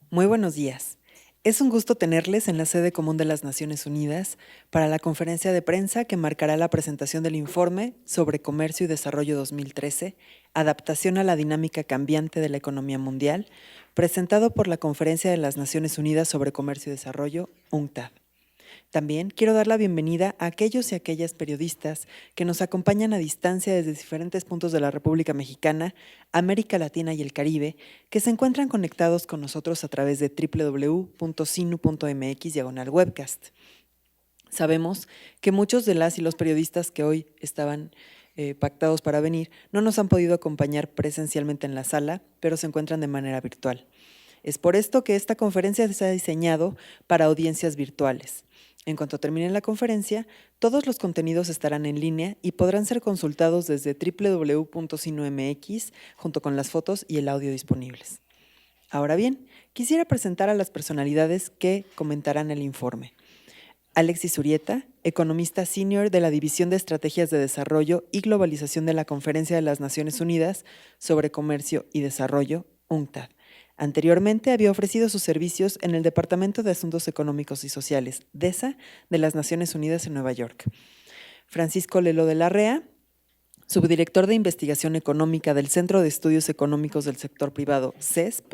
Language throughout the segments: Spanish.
Muy buenos días. Es un gusto tenerles en la sede común de las Naciones Unidas para la conferencia de prensa que marcará la presentación del informe sobre Comercio y Desarrollo 2013, Adaptación a la dinámica cambiante de la economía mundial, presentado por la Conferencia de las Naciones Unidas sobre Comercio y Desarrollo, UNCTAD. También quiero dar la bienvenida a aquellos y aquellas periodistas que nos acompañan a distancia desde diferentes puntos de la República Mexicana, América Latina y el Caribe, que se encuentran conectados con nosotros a través de www.sinu.mx/webcast. Sabemos que muchos de las y los periodistas que hoy estaban pactados para venir no nos han podido acompañar presencialmente en la sala, pero se encuentran de manera virtual. Es por esto que esta conferencia se ha diseñado para audiencias virtuales. En cuanto termine la conferencia, todos los contenidos estarán en línea y podrán ser consultados desde www.sinu.mx junto con las fotos y el audio disponibles. Ahora bien, quisiera presentar a las personalidades que comentarán el informe. Alexis Urrieta, economista senior de la División de Estrategias de Desarrollo y Globalización de la Conferencia de las Naciones Unidas sobre Comercio y Desarrollo, UNCTAD. Anteriormente había ofrecido sus servicios en el Departamento de Asuntos Económicos y Sociales, DESA, de las Naciones Unidas en Nueva York. Francisco Lelo de la Rea, subdirector de Investigación Económica del Centro de Estudios Económicos del Sector Privado, CESP,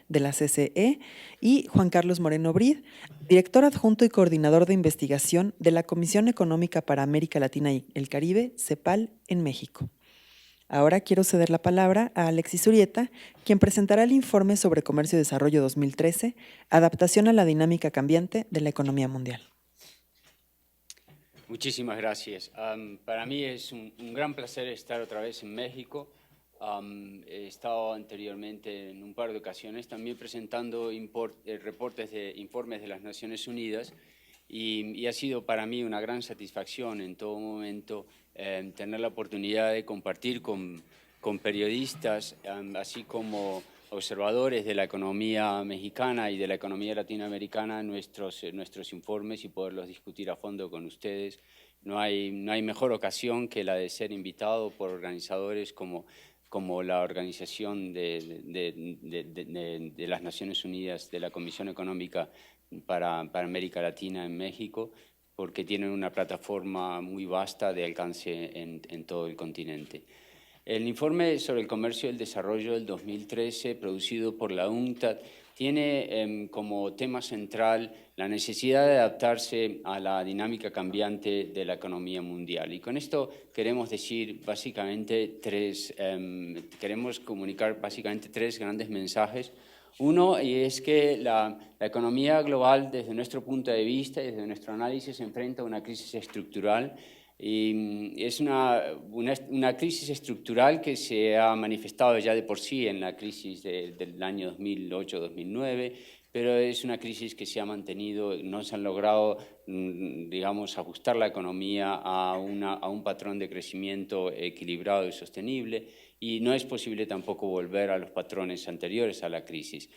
de la CCE, y Juan Carlos Moreno Brid, director adjunto y coordinador de investigación de la Comisión Económica para América Latina y el Caribe, CEPAL, en México. Ahora quiero ceder la palabra a Alexis Urrieta, quien presentará el informe sobre Comercio y Desarrollo 2013, Adaptación a la dinámica cambiante de la economía mundial. Muchísimas gracias. Para mí es un gran placer estar otra vez en México. He estado anteriormente en un par de ocasiones también presentando informes de las Naciones Unidas y ha sido para mí una gran satisfacción en todo momento tener la oportunidad de compartir con periodistas, así como observadores de la economía mexicana y de la economía latinoamericana nuestros informes y poderlos discutir a fondo con ustedes. No hay mejor ocasión que la de ser invitado por organizadores como la Organización de las Naciones Unidas, de la Comisión Económica para América Latina en México, porque tienen una plataforma muy vasta de alcance en todo el continente. El informe sobre el comercio y el desarrollo del 2013, producido por la UNCTAD, tiene como tema central la necesidad de adaptarse a la dinámica cambiante de la economía mundial. Y con esto queremos decir básicamente queremos comunicar básicamente tres grandes mensajes. Uno es que la economía global, desde nuestro punto de vista y desde nuestro análisis, se enfrenta a una crisis estructural. Y es una crisis estructural que se ha manifestado ya de por sí en la crisis del año 2008-2009, pero es una crisis que se ha mantenido, no se han logrado, digamos, ajustar la economía a un patrón de crecimiento equilibrado y sostenible, y no es posible tampoco volver a los patrones anteriores a la crisis.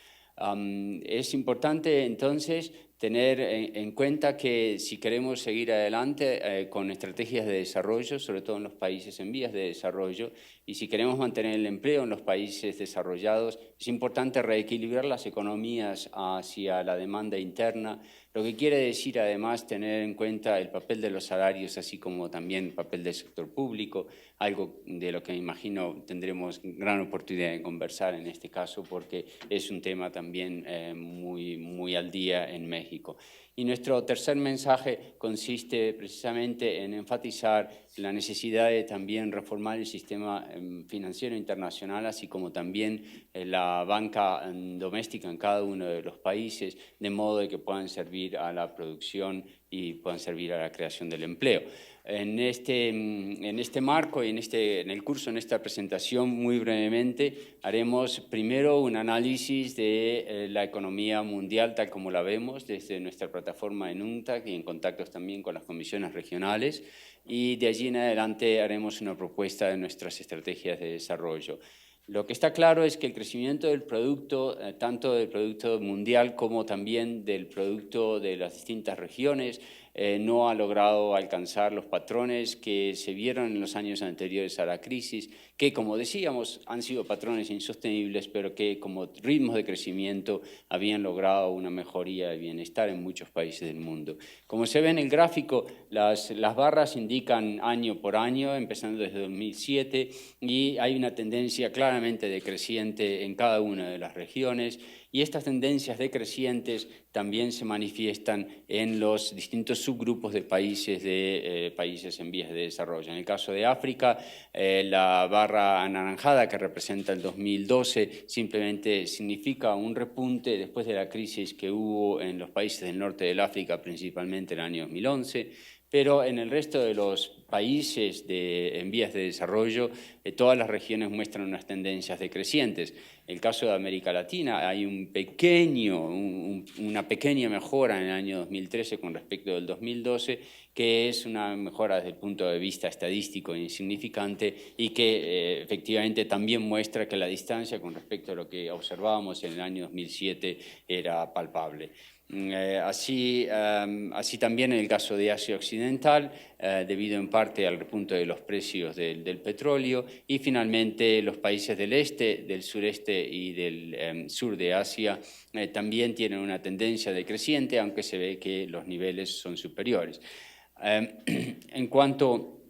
Es importante entonces tener en cuenta que si queremos seguir adelante con estrategias de desarrollo, sobre todo en los países en vías de desarrollo, y si queremos mantener el empleo en los países desarrollados, es importante reequilibrar las economías hacia la demanda interna, lo que quiere decir además tener en cuenta el papel de los salarios, así como también el papel del sector público, algo de lo que me imagino tendremos gran oportunidad de conversar en este caso, porque es un tema también muy al día en México. Y nuestro tercer mensaje consiste precisamente en enfatizar la necesidad de también reformar el sistema financiero internacional, así como también la banca doméstica en cada uno de los países, de modo de que puedan servir a la producción y puedan servir a la creación del empleo. En este marco y en esta presentación, muy brevemente, haremos primero un análisis de la economía mundial tal como la vemos desde nuestra plataforma en UNCTAD y en contactos también con las comisiones regionales, y de allí en adelante haremos una propuesta de nuestras estrategias de desarrollo. Lo que está claro es que el crecimiento del producto, tanto del producto mundial como también del producto de las distintas regiones, no ha logrado alcanzar los patrones que se vieron en los años anteriores a la crisis, que, como decíamos, han sido patrones insostenibles, pero que como ritmos de crecimiento habían logrado una mejoría de bienestar en muchos países del mundo. Como se ve en el gráfico, las barras indican año por año, empezando desde 2007, y hay una tendencia claramente decreciente en cada una de las regiones, y estas tendencias decrecientes también se manifiestan en los distintos subgrupos de países en vías de desarrollo. En el caso de África, la barra anaranjada que representa el 2012 simplemente significa un repunte después de la crisis que hubo en los países del norte del África, principalmente en el año 2011, pero en el resto de los países en vías de desarrollo, todas las regiones muestran unas tendencias decrecientes. En el caso de América Latina hay una pequeña mejora en el año 2013 con respecto del 2012, que es una mejora desde el punto de vista estadístico insignificante y que efectivamente también muestra que la distancia con respecto a lo que observábamos en el año 2007 era palpable. Así también en el caso de Asia Occidental, debido en parte al repunte de los precios del petróleo, y finalmente los países del este, del sureste y del sur de Asia también tienen una tendencia decreciente, aunque se ve que los niveles son superiores. En cuanto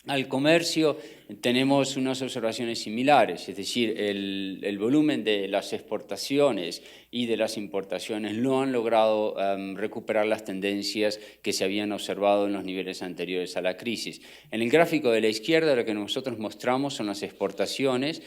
al comercio, tenemos unas observaciones similares, es decir, el volumen de las exportaciones y de las importaciones no han logrado recuperar las tendencias que se habían observado en los niveles anteriores a la crisis. En el gráfico de la izquierda lo que nosotros mostramos son las exportaciones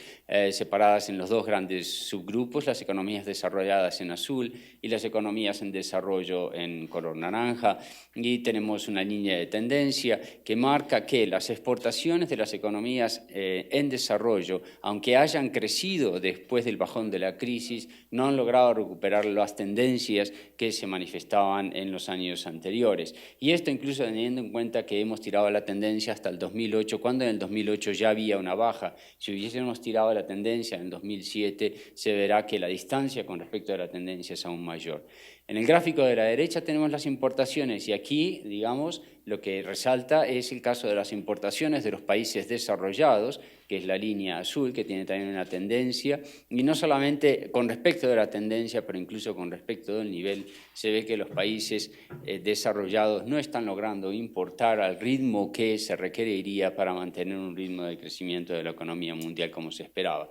separadas en los dos grandes subgrupos, las economías desarrolladas en azul y las economías en desarrollo en color naranja, y tenemos una línea de tendencia que marca que las exportaciones de las economías en desarrollo, aunque hayan crecido después del bajón de la crisis, no han logrado recuperar las tendencias que se manifestaban en los años anteriores. Y esto incluso teniendo en cuenta que hemos tirado la tendencia hasta el 2008, cuando en el 2008 ya había una baja. Si hubiésemos tirado la tendencia en el 2007, se verá que la distancia con respecto a la tendencia es aún mayor. En el gráfico de la derecha tenemos las importaciones, y aquí, digamos, lo que resalta es el caso de las importaciones de los países desarrollados, que es la línea azul, que tiene también una tendencia, y no solamente con respecto de la tendencia, pero incluso con respecto del nivel, se ve que los países desarrollados no están logrando importar al ritmo que se requeriría para mantener un ritmo de crecimiento de la economía mundial como se esperaba.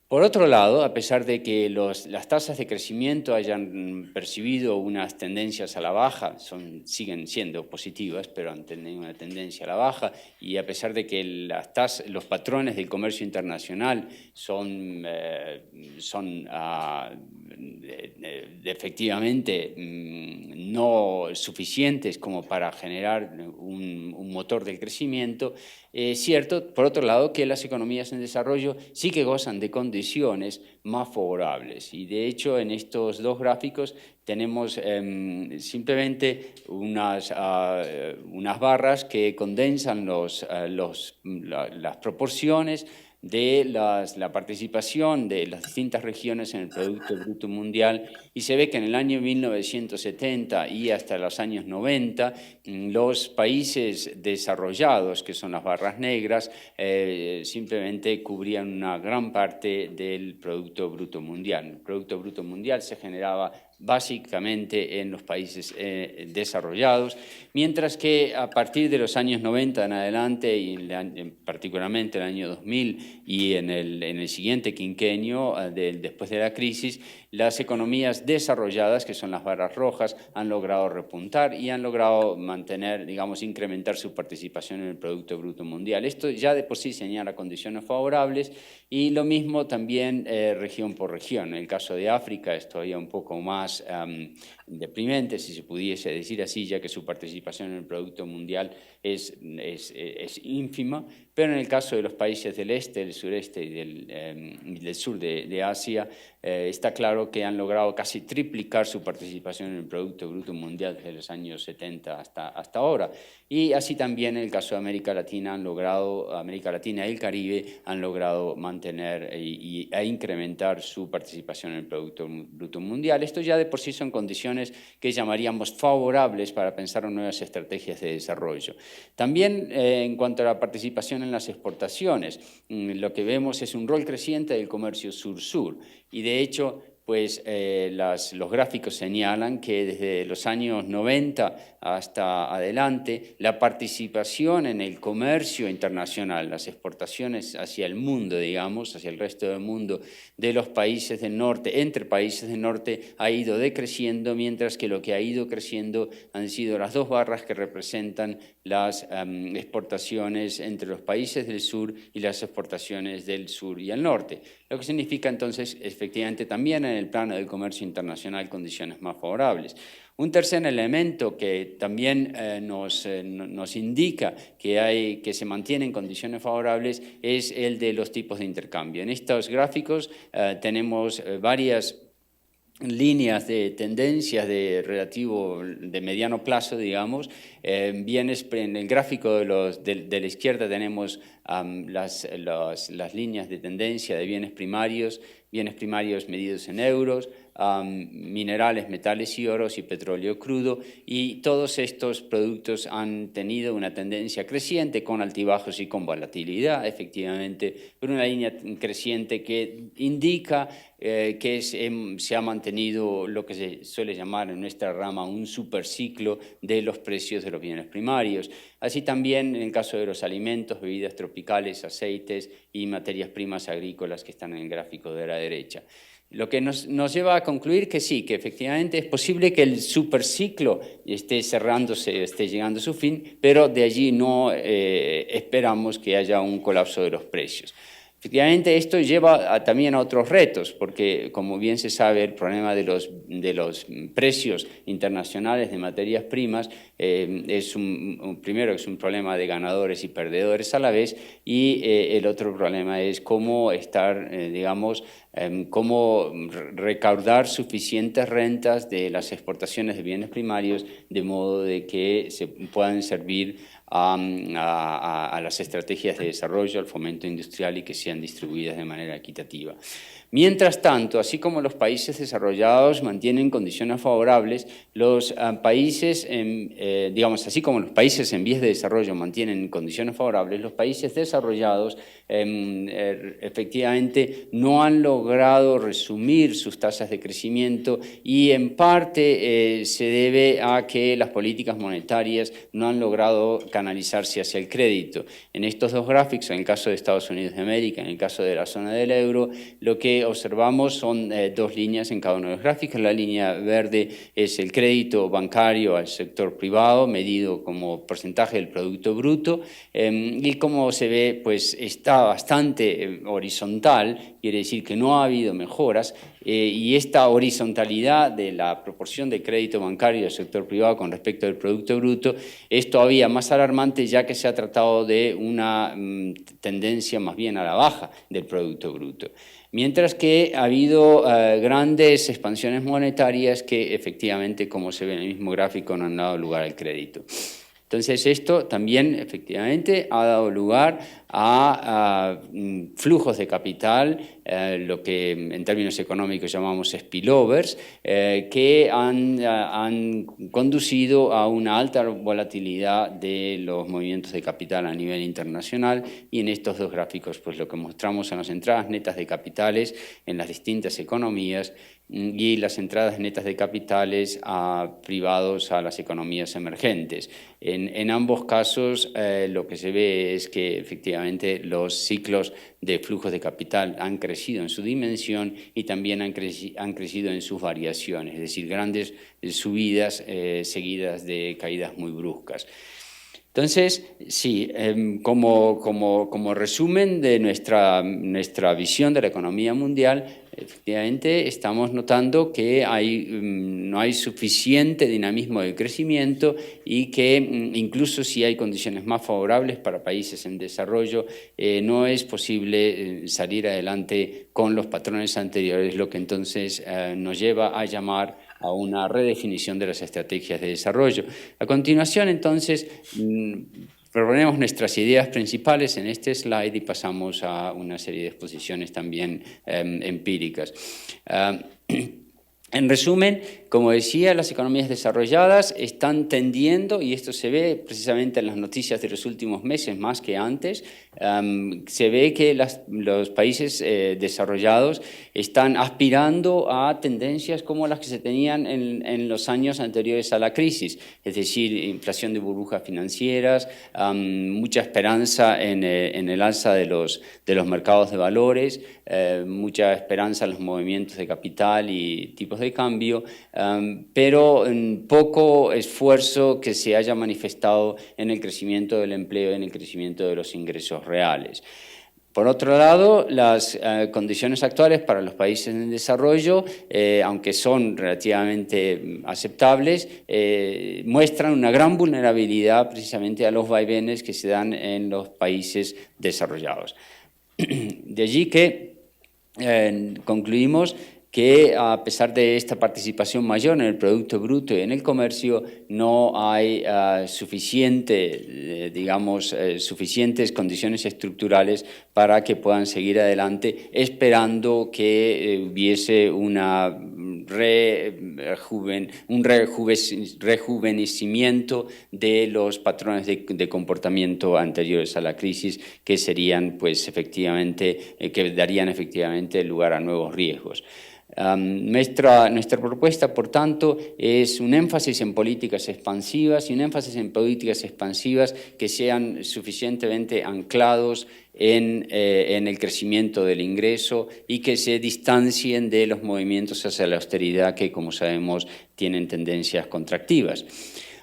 Por otro lado, a pesar de que las tasas de crecimiento hayan percibido unas tendencias a la baja, siguen siendo positivas, pero han tenido una tendencia a la baja, y a pesar de que los patrones del comercio internacional son efectivamente no suficientes como para generar un motor del crecimiento, es cierto, por otro lado, que las economías en desarrollo sí que gozan de condiciones más favorables. Y de hecho, en estos dos gráficos tenemos simplemente unas barras que condensan las proporciones de la participación de las distintas regiones en el Producto Bruto Mundial, y se ve que en el año 1970 y hasta los años 90 los países desarrollados, que son las barras negras, simplemente cubrían una gran parte del Producto Bruto Mundial. El Producto Bruto Mundial se generaba básicamente en los países desarrollados, mientras que a partir de los años 90 en adelante, y particularmente el año 2000 y en el siguiente quinquenio después de la crisis, las economías desarrolladas, que son las barras rojas, han logrado repuntar y han logrado mantener, digamos, incrementar su participación en el Producto Bruto Mundial. Esto ya de por sí señala condiciones favorables, y lo mismo también región por región. En el caso de África es todavía un poco más deprimente, si se pudiese decir así, ya que su participación en el Producto Mundial es ínfima, pero en el caso de los países del este, del sureste y del sur de Asia, está claro que han logrado casi triplicar su participación en el Producto Bruto Mundial desde los años 70 hasta ahora. Y así también en el caso de América Latina y el Caribe han logrado mantener e incrementar su participación en el Producto Bruto Mundial. Esto ya de por sí son condiciones que llamaríamos favorables para pensar en nuevas estrategias de desarrollo. También en cuanto a la participación en las exportaciones, lo que vemos es un rol creciente del comercio sur-sur y de hecho pues los gráficos señalan que desde los años 90 hasta adelante, la participación en el comercio internacional, las exportaciones hacia el mundo, digamos, hacia el resto del mundo, de los países del norte, entre países del norte, ha ido decreciendo, mientras que lo que ha ido creciendo han sido las dos barras que representan las exportaciones entre los países del sur y las exportaciones del sur y el norte. Lo que significa entonces, efectivamente, también en el plano del comercio internacional, condiciones más favorables. Un tercer elemento que también nos indica que se mantienen condiciones favorables es el de los tipos de intercambio. En estos gráficos tenemos varias líneas de tendencias de mediano plazo, digamos. En el gráfico de la izquierda tenemos las líneas de tendencia de bienes primarios medidos en euros, minerales, metales y oros y petróleo crudo, y todos estos productos han tenido una tendencia creciente con altibajos y con volatilidad, efectivamente, pero una línea creciente que indica que se ha mantenido lo que se suele llamar en nuestra rama un superciclo de los precios de los bienes primarios. Así también en el caso de los alimentos, bebidas tropicales, aceites y materias primas agrícolas que están en el gráfico de la derecha. Lo que nos lleva a concluir que sí, que efectivamente es posible que el superciclo esté cerrándose, esté llegando a su fin, pero de allí no esperamos que haya un colapso de los precios. Efectivamente, esto lleva también a otros retos, porque, como bien se sabe, el problema de los precios internacionales de materias primas primero es un problema de ganadores y perdedores a la vez, y el otro problema es cómo cómo recaudar suficientes rentas de las exportaciones de bienes primarios, de modo de que se puedan servir a las estrategias de desarrollo, al fomento industrial y que sean distribuidas de manera equitativa. Mientras tanto, así como los países desarrollados mantienen condiciones favorables, los países, así como los países en vías de desarrollo mantienen condiciones favorables, los países desarrollados efectivamente no han logrado resumir sus tasas de crecimiento, y en parte se debe a que las políticas monetarias no han logrado canalizarse hacia el crédito. En estos dos gráficos, en el caso de Estados Unidos de América, en el caso de la zona del euro, lo que observamos son dos líneas en cada uno de los gráficos. La línea verde es el crédito bancario al sector privado, medido como porcentaje del Producto Bruto, y como se ve, pues está bastante horizontal, quiere decir que no ha habido mejoras, y esta horizontalidad de la proporción de crédito bancario del sector privado con respecto al Producto Bruto es todavía más alarmante, ya que se ha tratado de una tendencia más bien a la baja del Producto Bruto. Mientras que ha habido grandes expansiones monetarias que efectivamente, como se ve en el mismo gráfico, no han dado lugar al crédito. Entonces, esto también efectivamente ha dado lugar a flujos de capital, lo que en términos económicos llamamos spillovers, que han conducido a una alta volatilidad de los movimientos de capital a nivel internacional, y en estos dos gráficos pues lo que mostramos son las entradas netas de capitales en las distintas economías y las entradas netas de capitales privados a las economías emergentes. En ambos casos lo que se ve es que efectivamente los ciclos de flujos de capital han crecido en su dimensión y también han crecido en sus variaciones, es decir, grandes subidas seguidas de caídas muy bruscas. Entonces, sí, como resumen de nuestra visión de la economía mundial, efectivamente estamos notando que no hay suficiente dinamismo de crecimiento, y que incluso si hay condiciones más favorables para países en desarrollo, no es posible salir adelante con los patrones anteriores, lo que entonces nos lleva a llamar a una redefinición de las estrategias de desarrollo. A continuación, entonces, proponemos nuestras ideas principales en este slide y pasamos a una serie de exposiciones también empíricas. En resumen, como decía, las economías desarrolladas están tendiendo, y esto se ve precisamente en las noticias de los últimos meses más que antes, se ve que los países desarrollados están aspirando a tendencias como las que se tenían en los años anteriores a la crisis, es decir, inflación de burbujas financieras, mucha esperanza en el alza de los mercados de valores, mucha esperanza en los movimientos de capital y tipos de cambio, pero poco esfuerzo que se haya manifestado en el crecimiento del empleo y en el crecimiento de los ingresos reales. Por otro lado, las condiciones actuales para los países en desarrollo, aunque son relativamente aceptables, muestran una gran vulnerabilidad precisamente a los vaivenes que se dan en los países desarrollados. De allí que concluimos que a pesar de esta participación mayor en el Producto Bruto y en el comercio, no hay suficientes condiciones estructurales para que puedan seguir adelante, esperando que hubiese un rejuvenecimiento de los patrones de comportamiento anteriores a la crisis, que serían, pues, que darían efectivamente lugar a nuevos riesgos. Nuestra propuesta, por tanto, es un énfasis en políticas expansivas y un énfasis en políticas expansivas que sean suficientemente anclados en el crecimiento del ingreso y que se distancien de los movimientos hacia la austeridad que, como sabemos, tienen tendencias contractivas.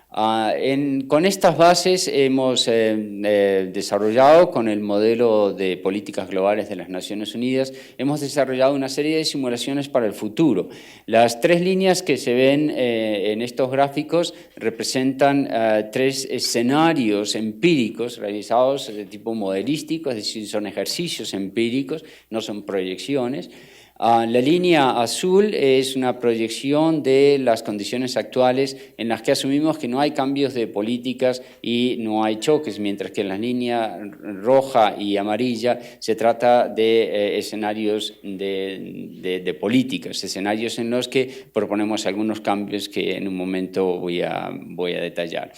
Con estas bases hemos desarrollado, con el modelo de políticas globales de las Naciones Unidas, hemos desarrollado una serie de simulaciones para el futuro. Las tres líneas que se ven en estos gráficos representan tres escenarios empíricos realizados de tipo modelístico, es decir, son ejercicios empíricos, no son proyecciones. La línea azul es una proyección de las condiciones actuales en las que asumimos que no hay cambios de políticas y no hay choques, mientras que en la línea roja y amarilla se trata de escenarios de políticas, escenarios en los que proponemos algunos cambios que en un momento voy a detallar.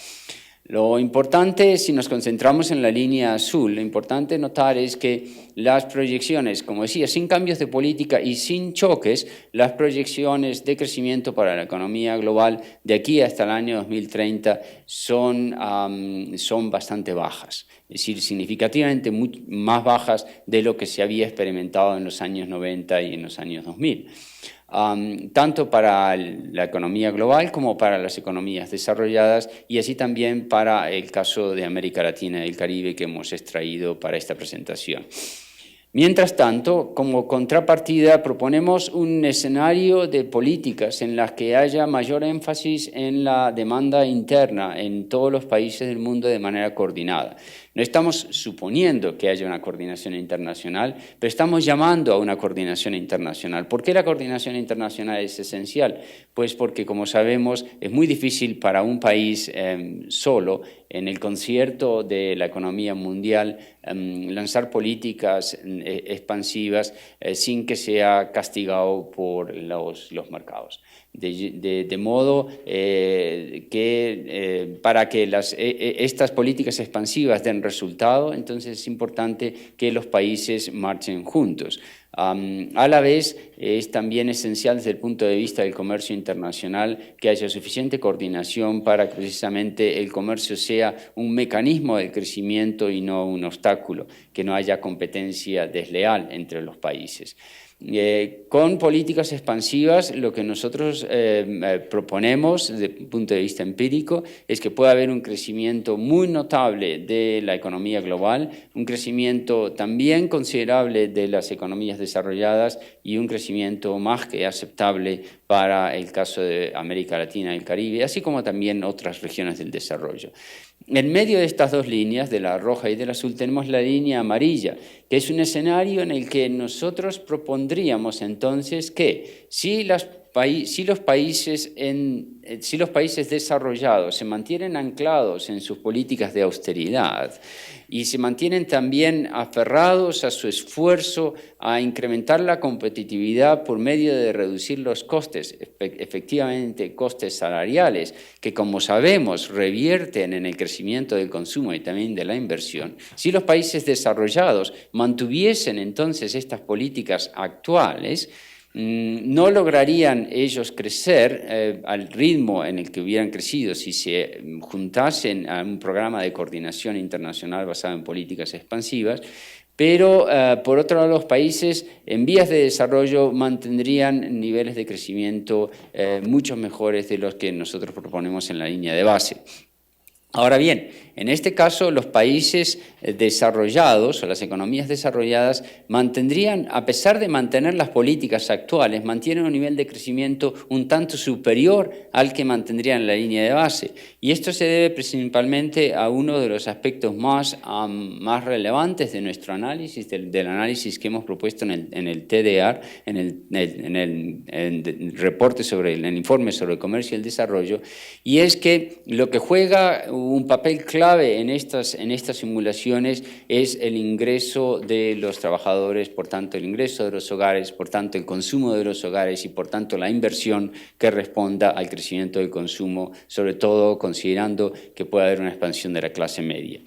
Lo importante, si nos concentramos en la línea azul, lo importante notar es que las proyecciones, como decía, sin cambios de política y sin choques, las proyecciones de crecimiento para la economía global de aquí hasta el año 2030 son bastante bajas, es decir, significativamente más bajas de lo que se había experimentado en los años 90 y en los años 2000. Tanto para la economía global como para las economías desarrolladas, y así también para el caso de América Latina y el Caribe que hemos extraído para esta presentación. Mientras tanto, como contrapartida, proponemos un escenario de políticas en las que haya mayor énfasis en la demanda interna en todos los países del mundo de manera coordinada. No estamos suponiendo que haya una coordinación internacional, pero estamos llamando a una coordinación internacional. ¿Por qué la coordinación internacional es esencial? Pues porque, como sabemos, es muy difícil para un país solo, en el concierto de la economía mundial, lanzar políticas expansivas sin que sea castigado por los mercados. De modo que para que estas políticas expansivas den resultado, entonces es importante que los países marchen juntos. A la vez, es también esencial desde el punto de vista del comercio internacional que haya suficiente coordinación para que precisamente el comercio sea un mecanismo de crecimiento y no un obstáculo, que no haya competencia desleal entre los países. Con políticas expansivas, lo que nosotros proponemos desde el punto de vista empírico es que pueda haber un crecimiento muy notable de la economía global, un crecimiento también considerable de las economías desarrolladas y un crecimiento más que aceptable para el caso de América Latina y el Caribe, así como también otras regiones del desarrollo. En medio de estas dos líneas, de la roja y del azul, tenemos la línea amarilla, que es un escenario en el que nosotros propondríamos entonces que si las si los países desarrollados se mantienen anclados en sus políticas de austeridad y se mantienen también aferrados a su esfuerzo a incrementar la competitividad por medio de reducir los costes, efectivamente costes salariales, que como sabemos revierten en el crecimiento del consumo y también de la inversión, si los países desarrollados mantuviesen entonces estas políticas actuales, no lograrían ellos crecer al ritmo en el que hubieran crecido si se juntasen a un programa de coordinación internacional basado en políticas expansivas, pero por otro lado los países en vías de desarrollo mantendrían niveles de crecimiento mucho mejores de los que nosotros proponemos en la línea de base. Ahora bien, en este caso los países desarrollados o las economías desarrolladas mantendrían, a pesar de mantener las políticas actuales, mantienen un nivel de crecimiento un tanto superior al que mantendrían en la línea de base. Y esto se debe principalmente a uno de los aspectos más relevantes de nuestro análisis, del análisis que hemos propuesto en el TDR, en el reporte sobre el informe sobre el comercio y el desarrollo, y es que lo que juega un papel clave en estas simulaciones es el ingreso de los trabajadores, por tanto el ingreso de los hogares, por tanto el consumo de los hogares y por tanto la inversión que responda al crecimiento del consumo, sobre todo considerando que puede haber una expansión de la clase media.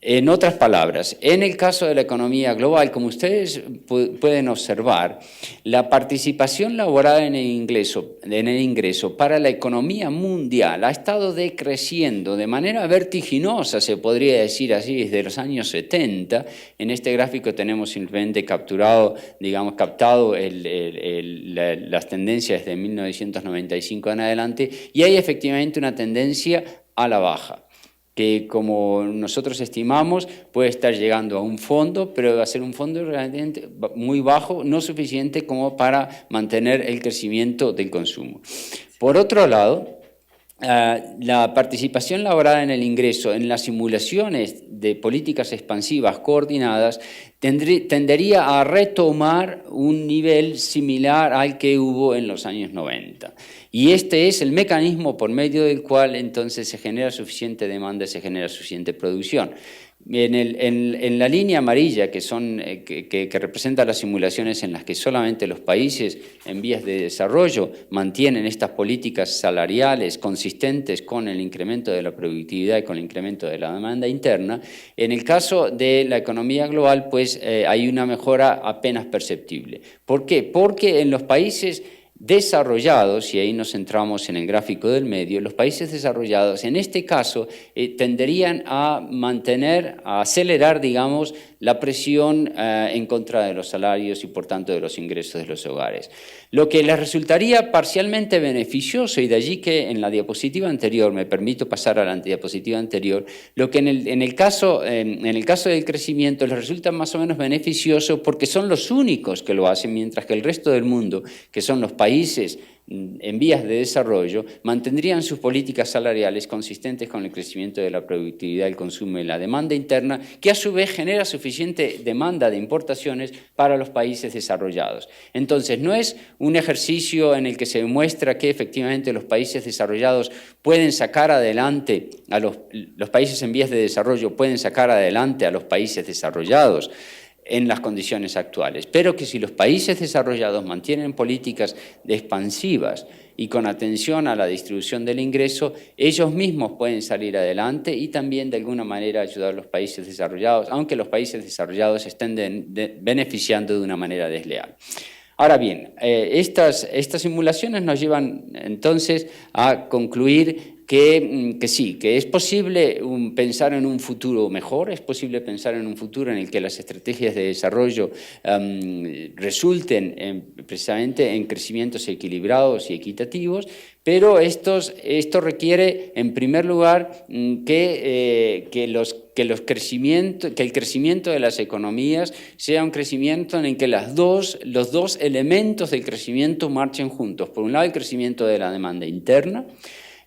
En otras palabras, en el caso de la economía global, como ustedes pueden observar, la participación laboral en el ingreso para la economía mundial ha estado decreciendo de manera vertiginosa, se podría decir así, desde los años 70. En este gráfico tenemos simplemente captado las tendencias de 1995 en adelante, y hay efectivamente una tendencia a la baja, que como nosotros estimamos puede estar llegando a un fondo, pero va a ser un fondo realmente muy bajo, no suficiente como para mantener el crecimiento del consumo. Por otro lado, la participación laboral en el ingreso en las simulaciones de políticas expansivas coordinadas tendería a retomar un nivel similar al que hubo en los años 90. Y este es el mecanismo por medio del cual entonces se genera suficiente demanda y se genera suficiente producción. En la línea amarilla, que representa las simulaciones en las que solamente los países en vías de desarrollo mantienen estas políticas salariales consistentes con el incremento de la productividad y con el incremento de la demanda interna, en el caso de la economía global, pues hay una mejora apenas perceptible. ¿Por qué? Porque en los países desarrollados, y ahí nos centramos en el gráfico del medio, los países desarrollados en este caso tenderían a acelerar, digamos, la presión en contra de los salarios y por tanto de los ingresos de los hogares. Lo que les resultaría parcialmente beneficioso, y de allí que en la diapositiva anterior, me permito pasar a la diapositiva anterior, lo que en el caso del crecimiento les resulta más o menos beneficioso porque son los únicos que lo hacen, mientras que el resto del mundo, que son los países en vías de desarrollo, mantendrían sus políticas salariales consistentes con el crecimiento de la productividad, el consumo y la demanda interna, que a su vez genera suficiente demanda de importaciones para los países desarrollados. Entonces, no es un ejercicio en el que se demuestra que efectivamente los países desarrollados pueden sacar adelante los países en vías de desarrollo pueden sacar adelante a los países desarrollados en las condiciones actuales, pero que si los países desarrollados mantienen políticas expansivas y con atención a la distribución del ingreso, ellos mismos pueden salir adelante y también de alguna manera ayudar a los países desarrollados, aunque los países desarrollados estén beneficiando de una manera desleal. Ahora bien, estas simulaciones nos llevan entonces a concluir que sí, que es posible pensar en un futuro mejor, es posible pensar en un futuro en el que las estrategias de desarrollo resulten precisamente en crecimientos equilibrados y equitativos, pero esto requiere, en primer lugar, que el crecimiento de las economías sea un crecimiento en el que los dos elementos del crecimiento marchen juntos. Por un lado, el crecimiento de la demanda interna,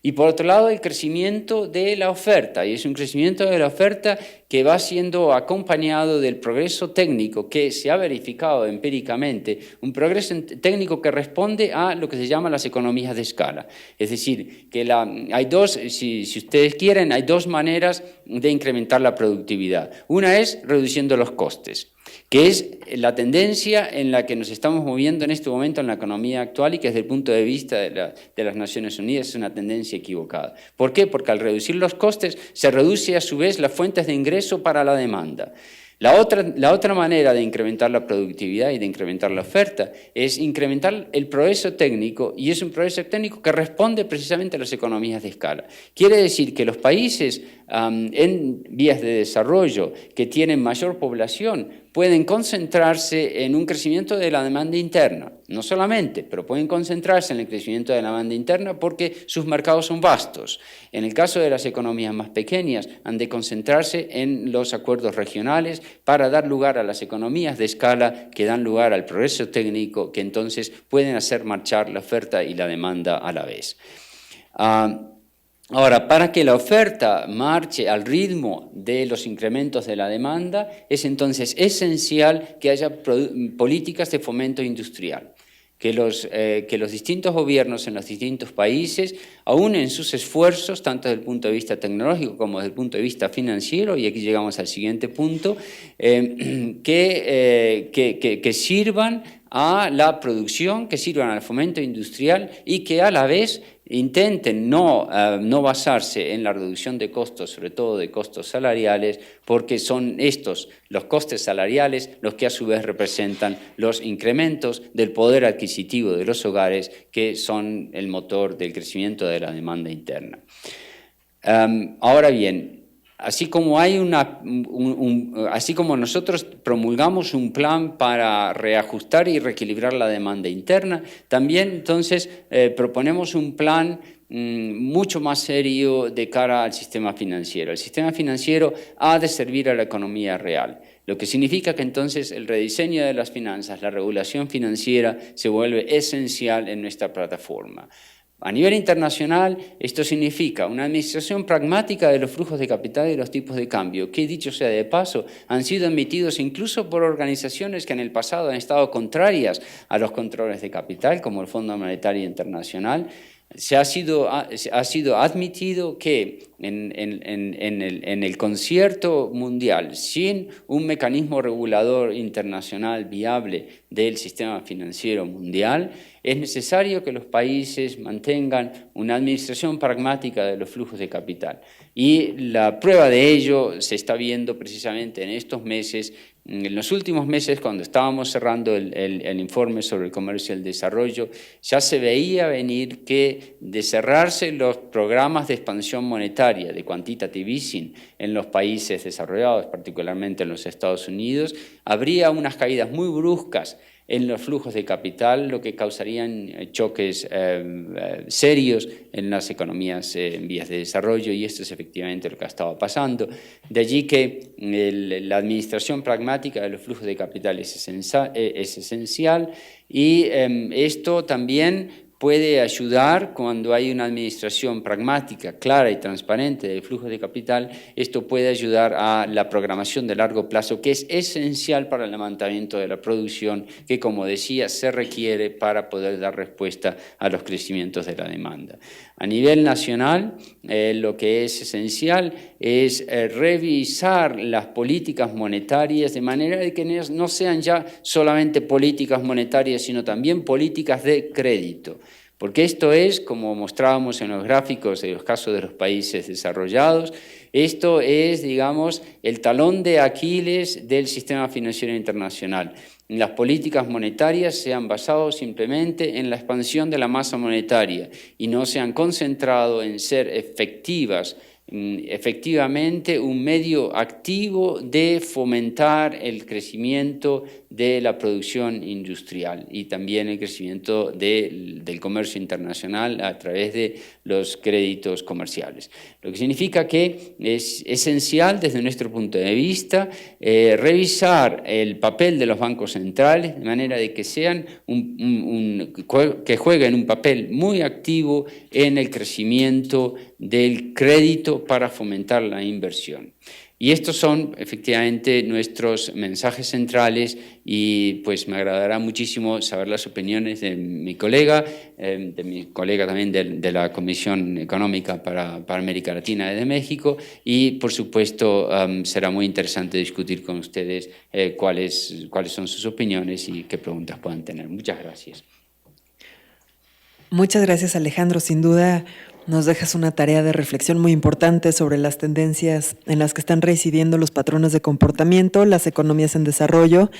Y por otro lado, el crecimiento de la oferta, y es un crecimiento de la oferta que va siendo acompañado del progreso técnico que se ha verificado empíricamente, un progreso técnico que responde a lo que se llama las economías de escala. Es decir, que hay dos, si ustedes quieren, hay dos maneras de incrementar la productividad. Una es reduciendo los costes, que es la tendencia en la que nos estamos moviendo en este momento en la economía actual y que desde el punto de vista de las Naciones Unidas es una tendencia equivocada. ¿Por qué? Porque al reducir los costes se reduce a su vez las fuentes de ingreso para la demanda. La otra manera de incrementar la productividad y de incrementar la oferta es incrementar el progreso técnico, y es un progreso técnico que responde precisamente a las economías de escala. Quiere decir que los países en vías de desarrollo que tienen mayor población pueden concentrarse en un crecimiento de la demanda interna, no solamente, pero pueden concentrarse en el crecimiento de la demanda interna porque sus mercados son vastos. En el caso de las economías más pequeñas, han de concentrarse en los acuerdos regionales para dar lugar a las economías de escala que dan lugar al progreso técnico, que entonces pueden hacer marchar la oferta y la demanda a la vez. Ahora, para que la oferta marche al ritmo de los incrementos de la demanda, es entonces esencial que haya políticas de fomento industrial, que los distintos gobiernos en los distintos países aúnen sus esfuerzos, tanto desde el punto de vista tecnológico como desde el punto de vista financiero, y aquí llegamos al siguiente punto, que sirvan a la producción, que sirvan al fomento industrial y que a la vez intenten no basarse en la reducción de costos, sobre todo de costos salariales, porque son estos, los costes salariales, los que a su vez representan los incrementos del poder adquisitivo de los hogares, que son el motor del crecimiento de la demanda interna. Ahora bien, así como nosotros promulgamos un plan para reajustar y reequilibrar la demanda interna, también entonces proponemos un plan mucho más serio de cara al sistema financiero. El sistema financiero ha de servir a la economía real, lo que significa que entonces el rediseño de las finanzas, la regulación financiera, se vuelve esencial en nuestra plataforma. A nivel internacional, esto significa una administración pragmática de los flujos de capital y los tipos de cambio, que, dicho sea de paso, han sido emitidos incluso por organizaciones que en el pasado han estado contrarias a los controles de capital, como el Fondo Monetario Internacional. Ha sido admitido que en el concierto mundial, sin un mecanismo regulador internacional viable del sistema financiero mundial, es necesario que los países mantengan una administración pragmática de los flujos de capital. Y la prueba de ello se está viendo precisamente en estos meses. En los últimos meses, cuando estábamos cerrando el informe sobre el comercio y el desarrollo, ya se veía venir que de cerrarse los programas de expansión monetaria, de quantitative easing, en los países desarrollados, particularmente en los Estados Unidos, habría unas caídas muy bruscas en los flujos de capital, lo que causarían choques serios en las economías en vías de desarrollo, y esto es efectivamente lo que ha estado pasando. De allí que la administración pragmática de los flujos de capital es esencial, y esto también puede ayudar cuando hay una administración pragmática, clara y transparente de flujos de capital. Esto puede ayudar a la programación de largo plazo, que es esencial para el levantamiento de la producción, que, como decía, se requiere para poder dar respuesta a los crecimientos de la demanda. A nivel nacional, lo que es esencial es revisar las políticas monetarias de manera de que no sean ya solamente políticas monetarias, sino también políticas de crédito. Porque esto es, como mostrábamos en los gráficos de los casos de los países desarrollados, esto es, digamos, el talón de Aquiles del sistema financiero internacional. Las políticas monetarias se han basado simplemente en la expansión de la masa monetaria y no se han concentrado en ser efectivamente un medio activo de fomentar el crecimiento de la producción industrial y también el crecimiento del comercio internacional a través de los créditos comerciales. Lo que significa que es esencial desde nuestro punto de vista revisar el papel de los bancos centrales de manera de que sean que jueguen un papel muy activo en el crecimiento del crédito para fomentar la inversión. Y estos son efectivamente nuestros mensajes centrales y pues me agradará muchísimo saber las opiniones de mi colega también de la Comisión Económica para América Latina desde México y por supuesto será muy interesante discutir con ustedes cuáles son sus opiniones y qué preguntas puedan tener. Muchas gracias. Muchas gracias, Alejandro. Sin duda nos dejas una tarea de reflexión muy importante sobre las tendencias en las que están reincidiendo los patrones de comportamiento, las economías en desarrollo,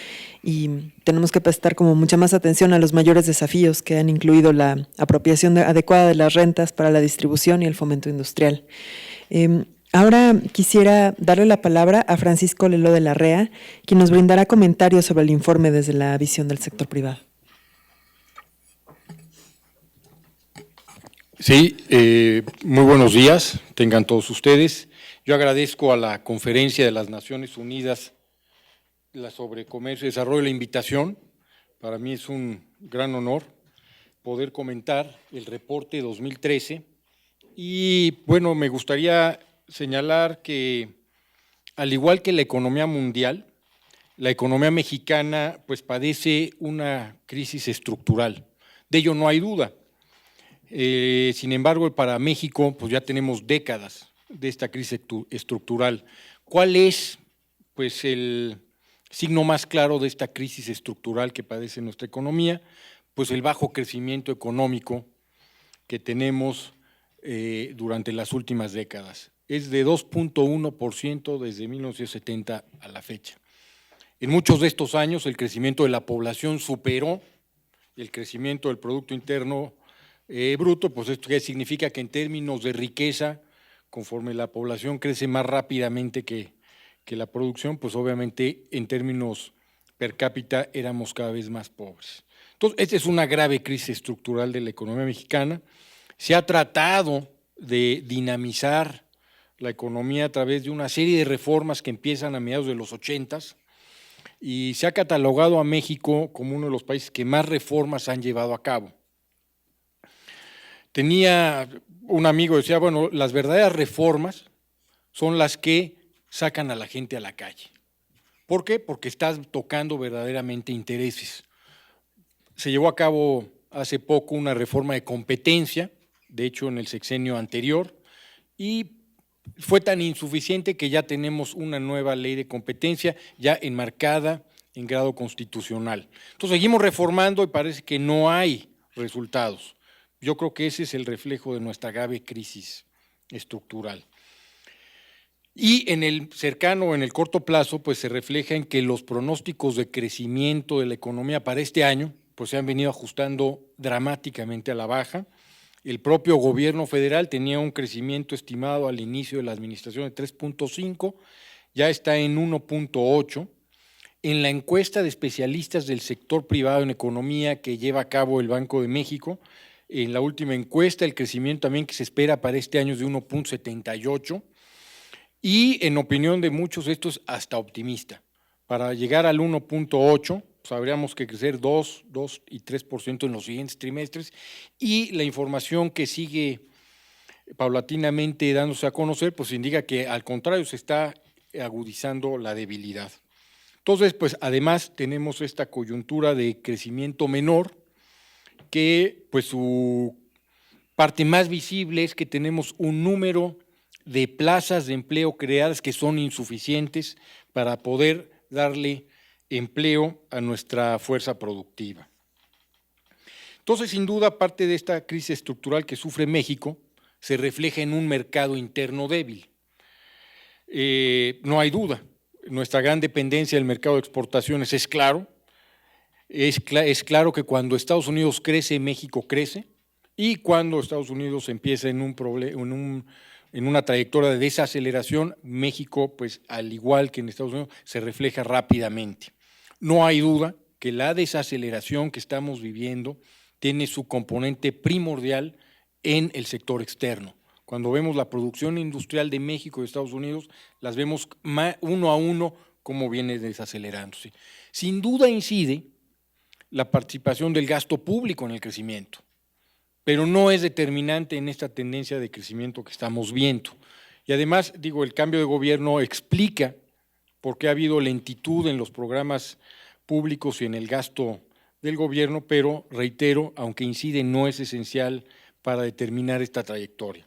y tenemos que prestar como mucha más atención a los mayores desafíos que han incluido la apropiación adecuada de las rentas para la distribución y el fomento industrial. Ahora quisiera darle la palabra a Francisco Lelo de la Rea, quien nos brindará comentarios sobre el informe desde la visión del sector privado. Sí, muy buenos días, tengan todos ustedes. Yo agradezco a la Conferencia de las Naciones Unidas sobre Comercio y Desarrollo la invitación. Para mí es un gran honor poder comentar el reporte 2013 y bueno, me gustaría señalar que al igual que la economía mundial, la economía mexicana pues padece una crisis estructural, de ello no hay duda. Sin embargo, para México pues ya tenemos décadas de esta crisis estructural. ¿Cuál es pues el signo más claro de esta crisis estructural que padece nuestra economía? Pues el bajo crecimiento económico que tenemos durante las últimas décadas. Es de 2.1% desde 1970 a la fecha. En muchos de estos años el crecimiento de la población superó el crecimiento del Producto Interno Bruto, pues esto que significa que en términos de riqueza, conforme la población crece más rápidamente que la producción, pues obviamente en términos per cápita éramos cada vez más pobres. Entonces, esta es una grave crisis estructural de la economía mexicana. Se ha tratado de dinamizar la economía a través de una serie de reformas que empiezan a mediados de los 80s y se ha catalogado a México como uno de los países que más reformas han llevado a cabo. Tenía un amigo que decía, bueno, las verdaderas reformas son las que sacan a la gente a la calle. ¿Por qué? Porque estás tocando verdaderamente intereses. Se llevó a cabo hace poco una reforma de competencia, de hecho en el sexenio anterior, y fue tan insuficiente que ya tenemos una nueva ley de competencia ya enmarcada en grado constitucional. Entonces seguimos reformando y parece que no hay resultados. Yo creo que ese es el reflejo de nuestra grave crisis estructural. Y en el cercano, en el corto plazo, pues se refleja en que los pronósticos de crecimiento de la economía para este año pues se han venido ajustando dramáticamente a la baja. El propio gobierno federal tenía un crecimiento estimado al inicio de la administración de 3.5, ya está en 1.8. En la encuesta de especialistas del sector privado en economía que lleva a cabo el Banco de México, en la última encuesta el crecimiento también que se espera para este año es de 1.78 y en opinión de muchos esto es hasta optimista. Para llegar al 1.8 pues habríamos que crecer 2 y 3% en los siguientes trimestres y la información que sigue paulatinamente dándose a conocer pues indica que al contrario se está agudizando la debilidad. Entonces pues además tenemos esta coyuntura de crecimiento menor que pues su parte más visible es que tenemos un número de plazas de empleo creadas que son insuficientes para poder darle empleo a nuestra fuerza productiva. Entonces, sin duda, parte de esta crisis estructural que sufre México se refleja en un mercado interno débil. No hay duda, nuestra gran dependencia del mercado de exportaciones es claro. Es claro que cuando Estados Unidos crece, México crece, y cuando Estados Unidos empieza en una trayectoria de desaceleración, México, pues al igual que en Estados Unidos, se refleja rápidamente. no hay duda que la desaceleración que estamos viviendo tiene su componente primordial en el sector externo. Cuando vemos la producción industrial de México y de Estados Unidos, las vemos uno a uno cómo viene desacelerándose. Sin duda incide la participación del gasto público en el crecimiento, pero no es determinante en esta tendencia de crecimiento que estamos viendo. Y además, digo, el cambio de gobierno explica por qué ha habido lentitud en los programas públicos y en el gasto del gobierno, pero reitero, aunque incide, no es esencial para determinar esta trayectoria.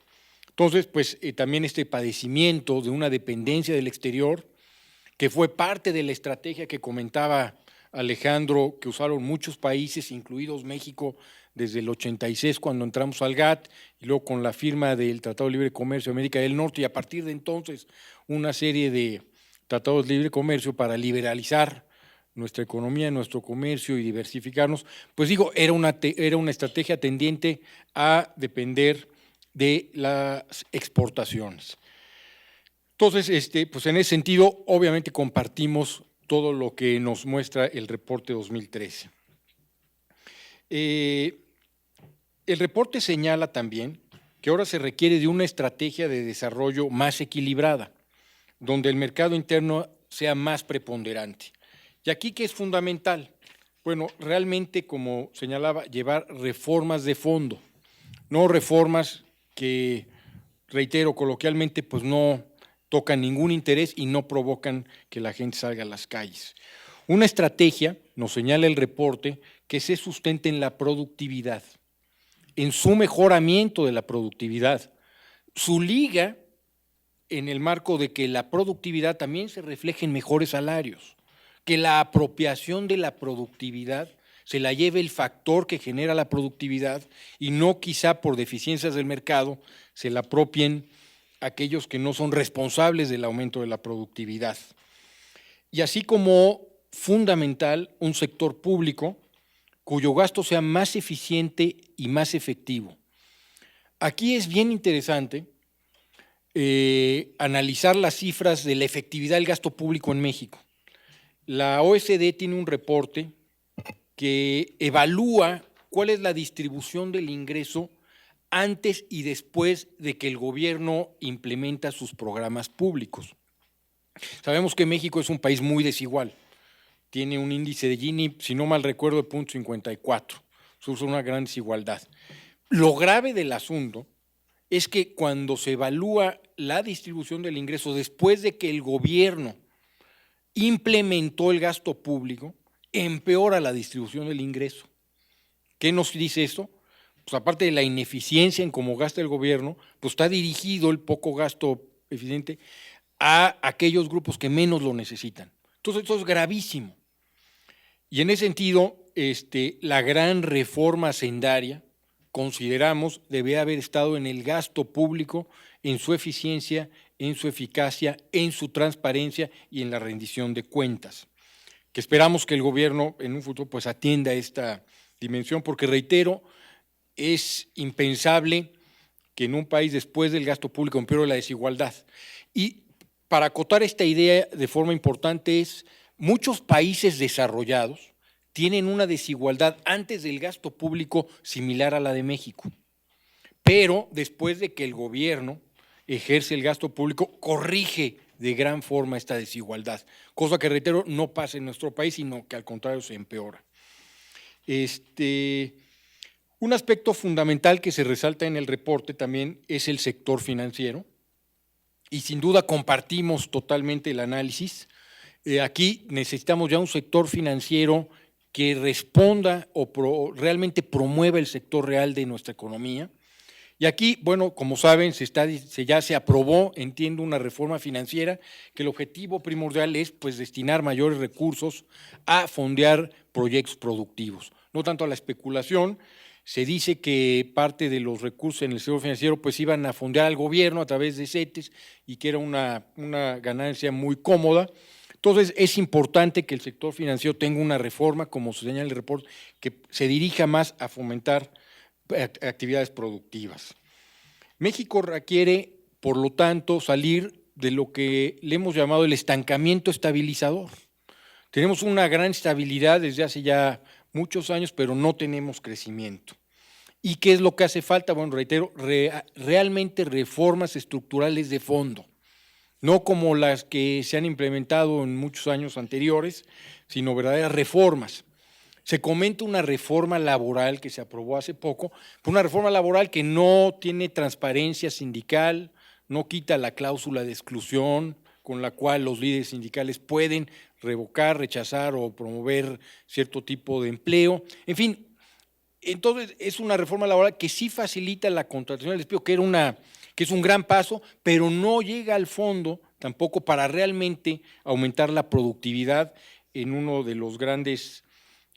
Entonces, pues también este padecimiento de una dependencia del exterior, que fue parte de la estrategia que comentaba Alejandro, que usaron muchos países, incluidos México, desde el 86 cuando entramos al GATT, y luego con la firma del Tratado de Libre Comercio de América del Norte, y a partir de entonces una serie de tratados de libre comercio para liberalizar nuestra economía, nuestro comercio y diversificarnos, pues digo, era una estrategia tendiente a depender de las exportaciones. Entonces, pues en ese sentido, obviamente compartimos todo lo que nos muestra el reporte 2013. El reporte señala también que ahora se requiere de una estrategia de desarrollo más equilibrada, donde el mercado interno sea más preponderante. ¿Y aquí qué es fundamental? Bueno, realmente, como señalaba, llevar reformas de fondo, no reformas que, reitero, coloquialmente, pues no tocan ningún interés y no provocan que la gente salga a las calles. Una estrategia, nos señala el reporte, que se sustente en la productividad, en su mejoramiento de la productividad, su liga en el marco de que la productividad también se refleje en mejores salarios, que la apropiación de la productividad se la lleve el factor que genera la productividad y no quizá por deficiencias del mercado se la apropien aquellos que no son responsables del aumento de la productividad. Y así como fundamental un sector público cuyo gasto sea más eficiente y más efectivo. Aquí es bien interesante analizar las cifras de la efectividad del gasto público en México. La OECD tiene un reporte que evalúa cuál es la distribución del ingreso antes y después de que el gobierno implementa sus programas públicos. Sabemos que México es un país muy desigual, tiene un índice de Gini, si no mal recuerdo, de 0.54, eso es una gran desigualdad. Lo grave del asunto es que cuando se evalúa la distribución del ingreso después de que el gobierno implementó el gasto público, empeora la distribución del ingreso. ¿Qué nos dice esto? Pues aparte de la ineficiencia en cómo gasta el gobierno, pues está dirigido el poco gasto eficiente a aquellos grupos que menos lo necesitan. Entonces, esto es gravísimo. Y en ese sentido, la gran reforma hacendaria, consideramos, debe haber estado en el gasto público, en su eficiencia, en su eficacia, en su transparencia y en la rendición de cuentas, que esperamos que el gobierno en un futuro pues atienda esta dimensión, porque reitero, es impensable que en un país después del gasto público empeore la desigualdad. Y para acotar esta idea de forma importante es, muchos países desarrollados tienen una desigualdad antes del gasto público similar a la de México, pero después de que el gobierno ejerce el gasto público, corrige de gran forma esta desigualdad, cosa que, reitero, no pasa en nuestro país, sino que al contrario se empeora. Un aspecto fundamental que se resalta en el reporte también es el sector financiero, y sin duda compartimos totalmente el análisis. Aquí necesitamos ya un sector financiero que responda o realmente promueva el sector real de nuestra economía. Y aquí, bueno, como saben, ya se aprobó, entiendo, una reforma financiera que el objetivo primordial es pues destinar mayores recursos a fondear proyectos productivos, no tanto a la especulación. Se dice que parte de los recursos en el sector financiero pues iban a fondear al gobierno a través de CETES y que era una ganancia muy cómoda. Entonces, es importante que el sector financiero tenga una reforma, como se señala en el reporte, que se dirija más a fomentar actividades productivas. México requiere, por lo tanto, salir de lo que le hemos llamado el estancamiento estabilizador. Tenemos una gran estabilidad desde hace ya muchos años, pero no tenemos crecimiento. ¿Y qué es lo que hace falta? Bueno, reitero, realmente reformas estructurales de fondo, no como las que se han implementado en muchos años anteriores, sino verdaderas reformas. Se comenta una reforma laboral que se aprobó hace poco, una reforma laboral que no tiene transparencia sindical, no quita la cláusula de exclusión con la cual los líderes sindicales pueden revocar, rechazar o promover cierto tipo de empleo. En fin, entonces es una reforma laboral que sí facilita la contratación del despido, que es un gran paso, pero no llega al fondo tampoco para realmente aumentar la productividad en uno de los grandes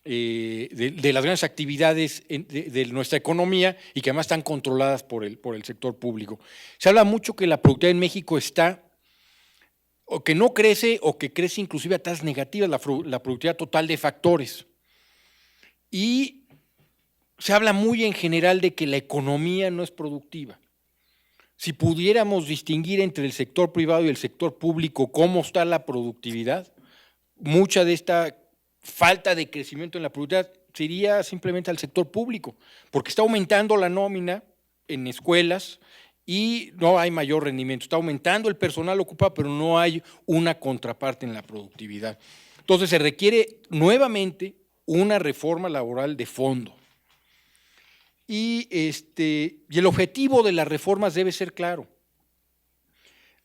de las grandes actividades de nuestra economía y que además están controladas por el sector público. Se habla mucho que la productividad en México está, o que no crece, o que crece inclusive a tasas negativas, la productividad total de factores. Y se habla muy en general de que la economía no es productiva. Si pudiéramos distinguir entre el sector privado y el sector público cómo está la productividad, mucha de esta falta de crecimiento en la productividad sería simplemente al sector público, porque está aumentando la nómina en escuelas y no hay mayor rendimiento. Está aumentando el personal ocupado, pero no hay una contraparte en la productividad. Entonces se requiere nuevamente una reforma laboral de fondo. Y el objetivo de las reformas debe ser claro: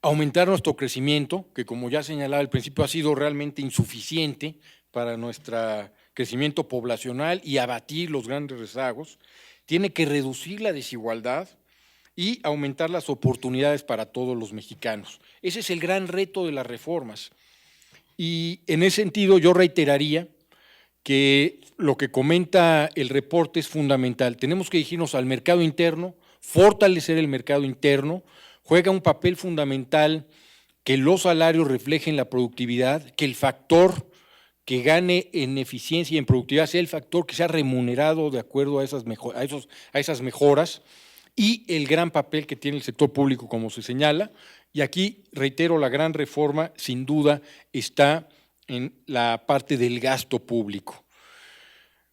aumentar nuestro crecimiento, que como ya señalaba al principio ha sido realmente insuficiente para nuestro crecimiento poblacional y abatir los grandes rezagos. Tiene que reducir la desigualdad y aumentar las oportunidades para todos los mexicanos. Ese es el gran reto de las reformas. Y en ese sentido yo reiteraría que lo que comenta el reporte es fundamental. Tenemos que dirigirnos al mercado interno, fortalecer el mercado interno. Juega un papel fundamental que los salarios reflejen la productividad, que el factor que gane en eficiencia y en productividad sea el factor que sea remunerado de acuerdo a esas mejoras, y el gran papel que tiene el sector público, como se señala. Y aquí, reitero, la gran reforma sin duda está en la parte del gasto público.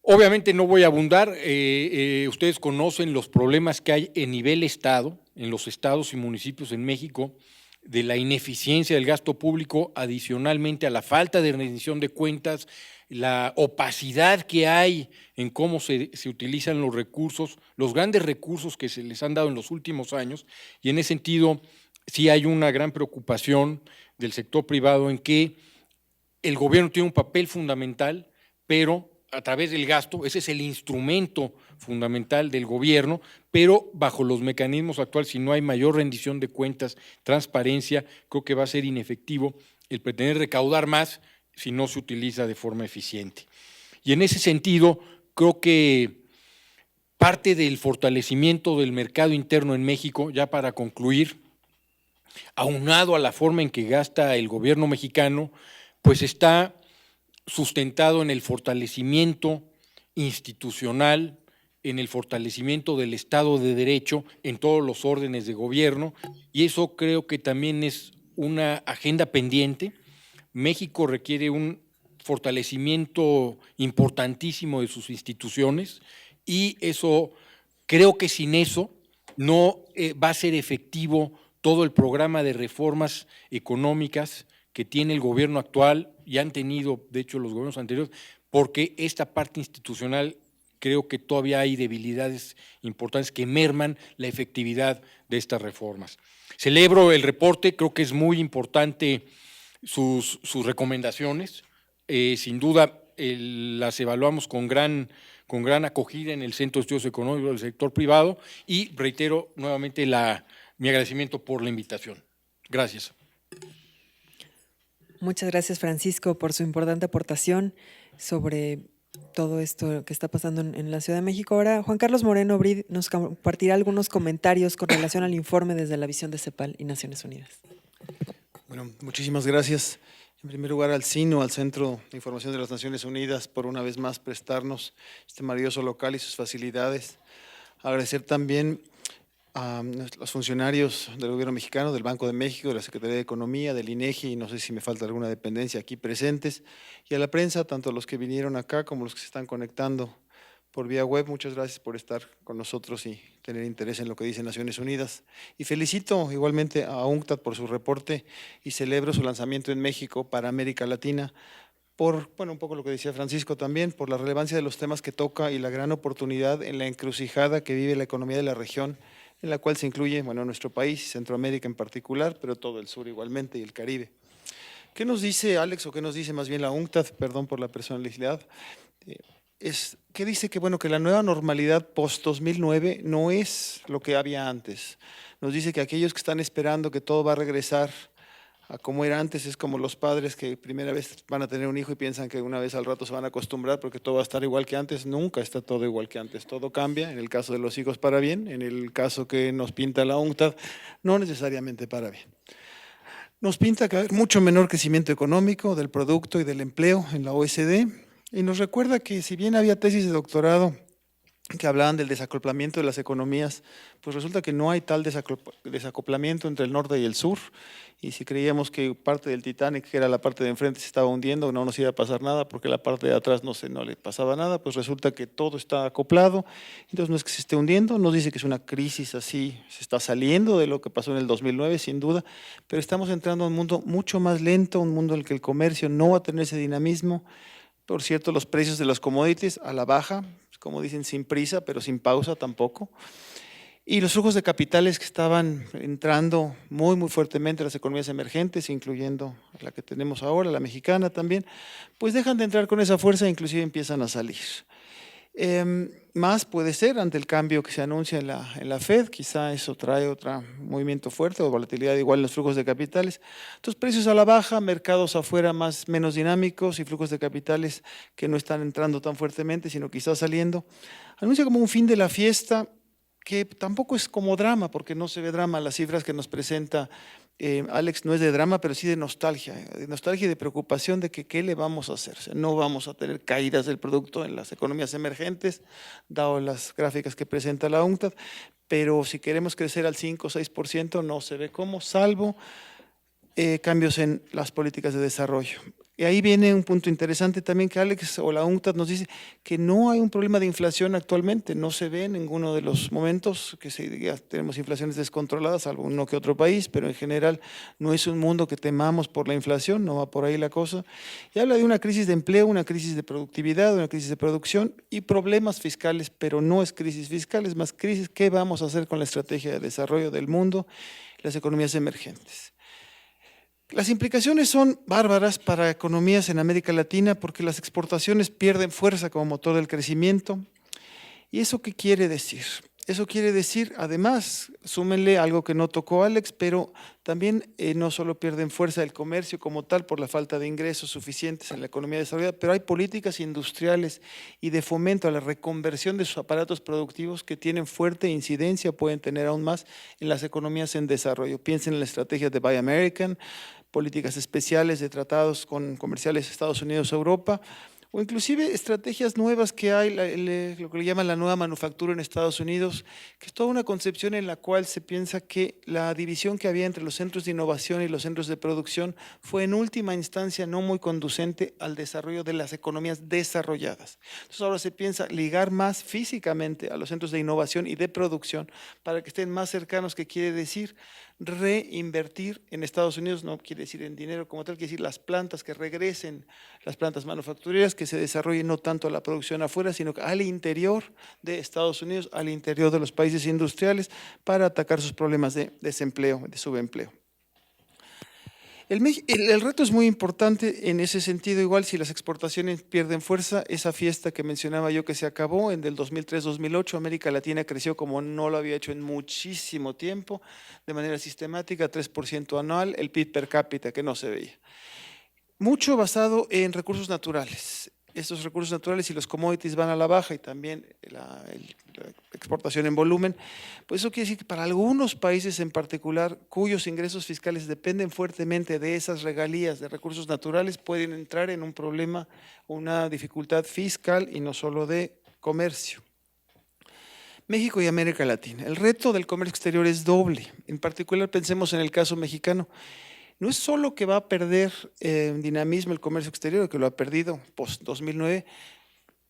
Obviamente no voy a abundar, ustedes conocen los problemas que hay en nivel Estado, en los estados y municipios en México, de la ineficiencia del gasto público, adicionalmente a la falta de rendición de cuentas, la opacidad que hay en cómo se utilizan los recursos, los grandes recursos que se les han dado en los últimos años, y en ese sentido sí hay una gran preocupación del sector privado en que el gobierno tiene un papel fundamental, pero a través del gasto, ese es el instrumento fundamental del gobierno, pero bajo los mecanismos actuales, si no hay mayor rendición de cuentas, transparencia, creo que va a ser inefectivo el pretender recaudar más si no se utiliza de forma eficiente. Y en ese sentido, creo que parte del fortalecimiento del mercado interno en México, ya para concluir, aunado a la forma en que gasta el gobierno mexicano, pues está sustentado en el fortalecimiento institucional, en el fortalecimiento del Estado de Derecho en todos los órdenes de gobierno, y eso creo que también es una agenda pendiente. México requiere un fortalecimiento importantísimo de sus instituciones, y eso, creo que sin eso no va a ser efectivo todo el programa de reformas económicas que tiene el gobierno actual y han tenido, de hecho, los gobiernos anteriores, porque esta parte institucional creo que todavía hay debilidades importantes que merman la efectividad de estas reformas. Celebro el reporte, creo que es muy importante sus recomendaciones, sin duda las evaluamos con gran acogida en el Centro de Estudios Económicos del Sector Privado, y reitero nuevamente mi agradecimiento por la invitación. Gracias. Muchas gracias, Francisco, por su importante aportación sobre todo esto que está pasando en la Ciudad de México. Ahora, Juan Carlos Moreno Brid nos compartirá algunos comentarios con relación al informe desde la visión de CEPAL y Naciones Unidas. Bueno, muchísimas gracias. En primer lugar, al CINO, al Centro de Información de las Naciones Unidas, por una vez más prestarnos este maravilloso local y sus facilidades. Agradecer también a los funcionarios del gobierno mexicano, del Banco de México, de la Secretaría de Economía, del INEGI, y no sé si me falta alguna dependencia aquí presentes, y a la prensa, tanto los que vinieron acá como los que se están conectando por vía web. Muchas gracias por estar con nosotros y tener interés en lo que dice Naciones Unidas. Y felicito igualmente a UNCTAD por su reporte y celebro su lanzamiento en México para América Latina, por, bueno, un poco lo que decía Francisco también, por la relevancia de los temas que toca y la gran oportunidad en la encrucijada que vive la economía de la región, en la cual se incluye, bueno, nuestro país, Centroamérica en particular, pero todo el sur igualmente y el Caribe. ¿Qué nos dice Alex, o qué nos dice más bien la UNCTAD, perdón por la personalidad? Que dice que, bueno, que la nueva normalidad post-2009 no es lo que había antes. Nos dice que aquellos que están esperando que todo va a regresar a como era antes, es como los padres que primera vez van a tener un hijo y piensan que una vez al rato se van a acostumbrar porque todo va a estar igual que antes. Nunca está todo igual que antes, todo cambia, en el caso de los hijos para bien, en el caso que nos pinta la UNCTAD, no necesariamente para bien. Nos pinta que hay mucho menor crecimiento económico del producto y del empleo en la OECD, y nos recuerda que si bien había tesis de doctorado que hablaban del desacoplamiento de las economías, pues resulta que no hay tal desacoplamiento entre el norte y el sur, y si creíamos que parte del Titanic, que era la parte de enfrente, se estaba hundiendo, no nos iba a pasar nada porque la parte de atrás no le pasaba nada, pues resulta que todo está acoplado. Entonces no es que se esté hundiendo, nos dice que es una crisis así, se está saliendo de lo que pasó en el 2009 sin duda, pero estamos entrando a un mundo mucho más lento, un mundo en el que el comercio no va a tener ese dinamismo. Por cierto, los precios de los commodities a la baja, como dicen, sin prisa, pero sin pausa tampoco. Y los flujos de capitales que estaban entrando muy, muy fuertemente a las economías emergentes, incluyendo la que tenemos ahora, la mexicana también, pues dejan de entrar con esa fuerza e inclusive empiezan a salir. Más puede ser ante el cambio que se anuncia en la Fed, quizá eso trae otro movimiento fuerte o volatilidad igual en los flujos de capitales. Entonces, precios a la baja, mercados afuera menos dinámicos y flujos de capitales que no están entrando tan fuertemente, sino quizás saliendo. Anuncia como un fin de la fiesta, que tampoco es como drama, porque no se ve drama. Las cifras que nos presenta Alex no es de drama, pero sí de nostalgia y de preocupación de que qué le vamos a hacer. O sea, no vamos a tener caídas del producto en las economías emergentes, dado las gráficas que presenta la UNCTAD, pero si queremos crecer al 5 o 6%, no se ve cómo, salvo cambios en las políticas de desarrollo. Y ahí viene un punto interesante también que Alex o la UNCTAD nos dice que no hay un problema de inflación actualmente, no se ve en ninguno de los momentos que se diga tenemos inflaciones descontroladas, salvo uno que otro país, pero en general no es un mundo que temamos por la inflación, no va por ahí la cosa. Y habla de una crisis de empleo, una crisis de productividad, una crisis de producción y problemas fiscales, pero no es crisis fiscal, es más crisis, ¿qué vamos a hacer con la estrategia de desarrollo del mundo y las economías emergentes? Las implicaciones son bárbaras para economías en América Latina porque las exportaciones pierden fuerza como motor del crecimiento. ¿Y eso qué quiere decir? Eso quiere decir, además, súmenle algo que no tocó Alex, pero también no solo pierden fuerza el comercio como tal por la falta de ingresos suficientes en la economía desarrollada, pero hay políticas industriales y de fomento a la reconversión de sus aparatos productivos que tienen fuerte incidencia, pueden tener aún más en las economías en desarrollo. Piensen en la estrategia de Buy American, políticas especiales de tratados comerciales Estados Unidos-Europa, o inclusive estrategias nuevas que hay, lo que le llaman la nueva manufactura en Estados Unidos, que es toda una concepción en la cual se piensa que la división que había entre los centros de innovación y los centros de producción fue en última instancia no muy conducente al desarrollo de las economías desarrolladas. Entonces ahora se piensa ligar más físicamente a los centros de innovación y de producción para que estén más cercanos, que quiere decir reinvertir en Estados Unidos, no quiere decir en dinero como tal, quiere decir las plantas que regresen, las plantas manufactureras que se desarrollen no tanto a la producción afuera, sino al interior de Estados Unidos, al interior de los países industriales para atacar sus problemas de desempleo, de subempleo. El reto es muy importante en ese sentido, igual si las exportaciones pierden fuerza, esa fiesta que mencionaba yo que se acabó en el 2003-2008, América Latina creció como no lo había hecho en muchísimo tiempo, de manera sistemática, 3% anual, el PIB per cápita que no se veía. Mucho basado en recursos naturales. Estos recursos naturales y los commodities van a la baja y también la exportación en volumen, pues eso quiere decir que para algunos países en particular cuyos ingresos fiscales dependen fuertemente de esas regalías de recursos naturales pueden entrar en un problema, una dificultad fiscal y no solo de comercio. México y América Latina. El reto del comercio exterior es doble. En particular, pensemos en el caso mexicano. No es solo que va a perder dinamismo el comercio exterior, que lo ha perdido post-2009,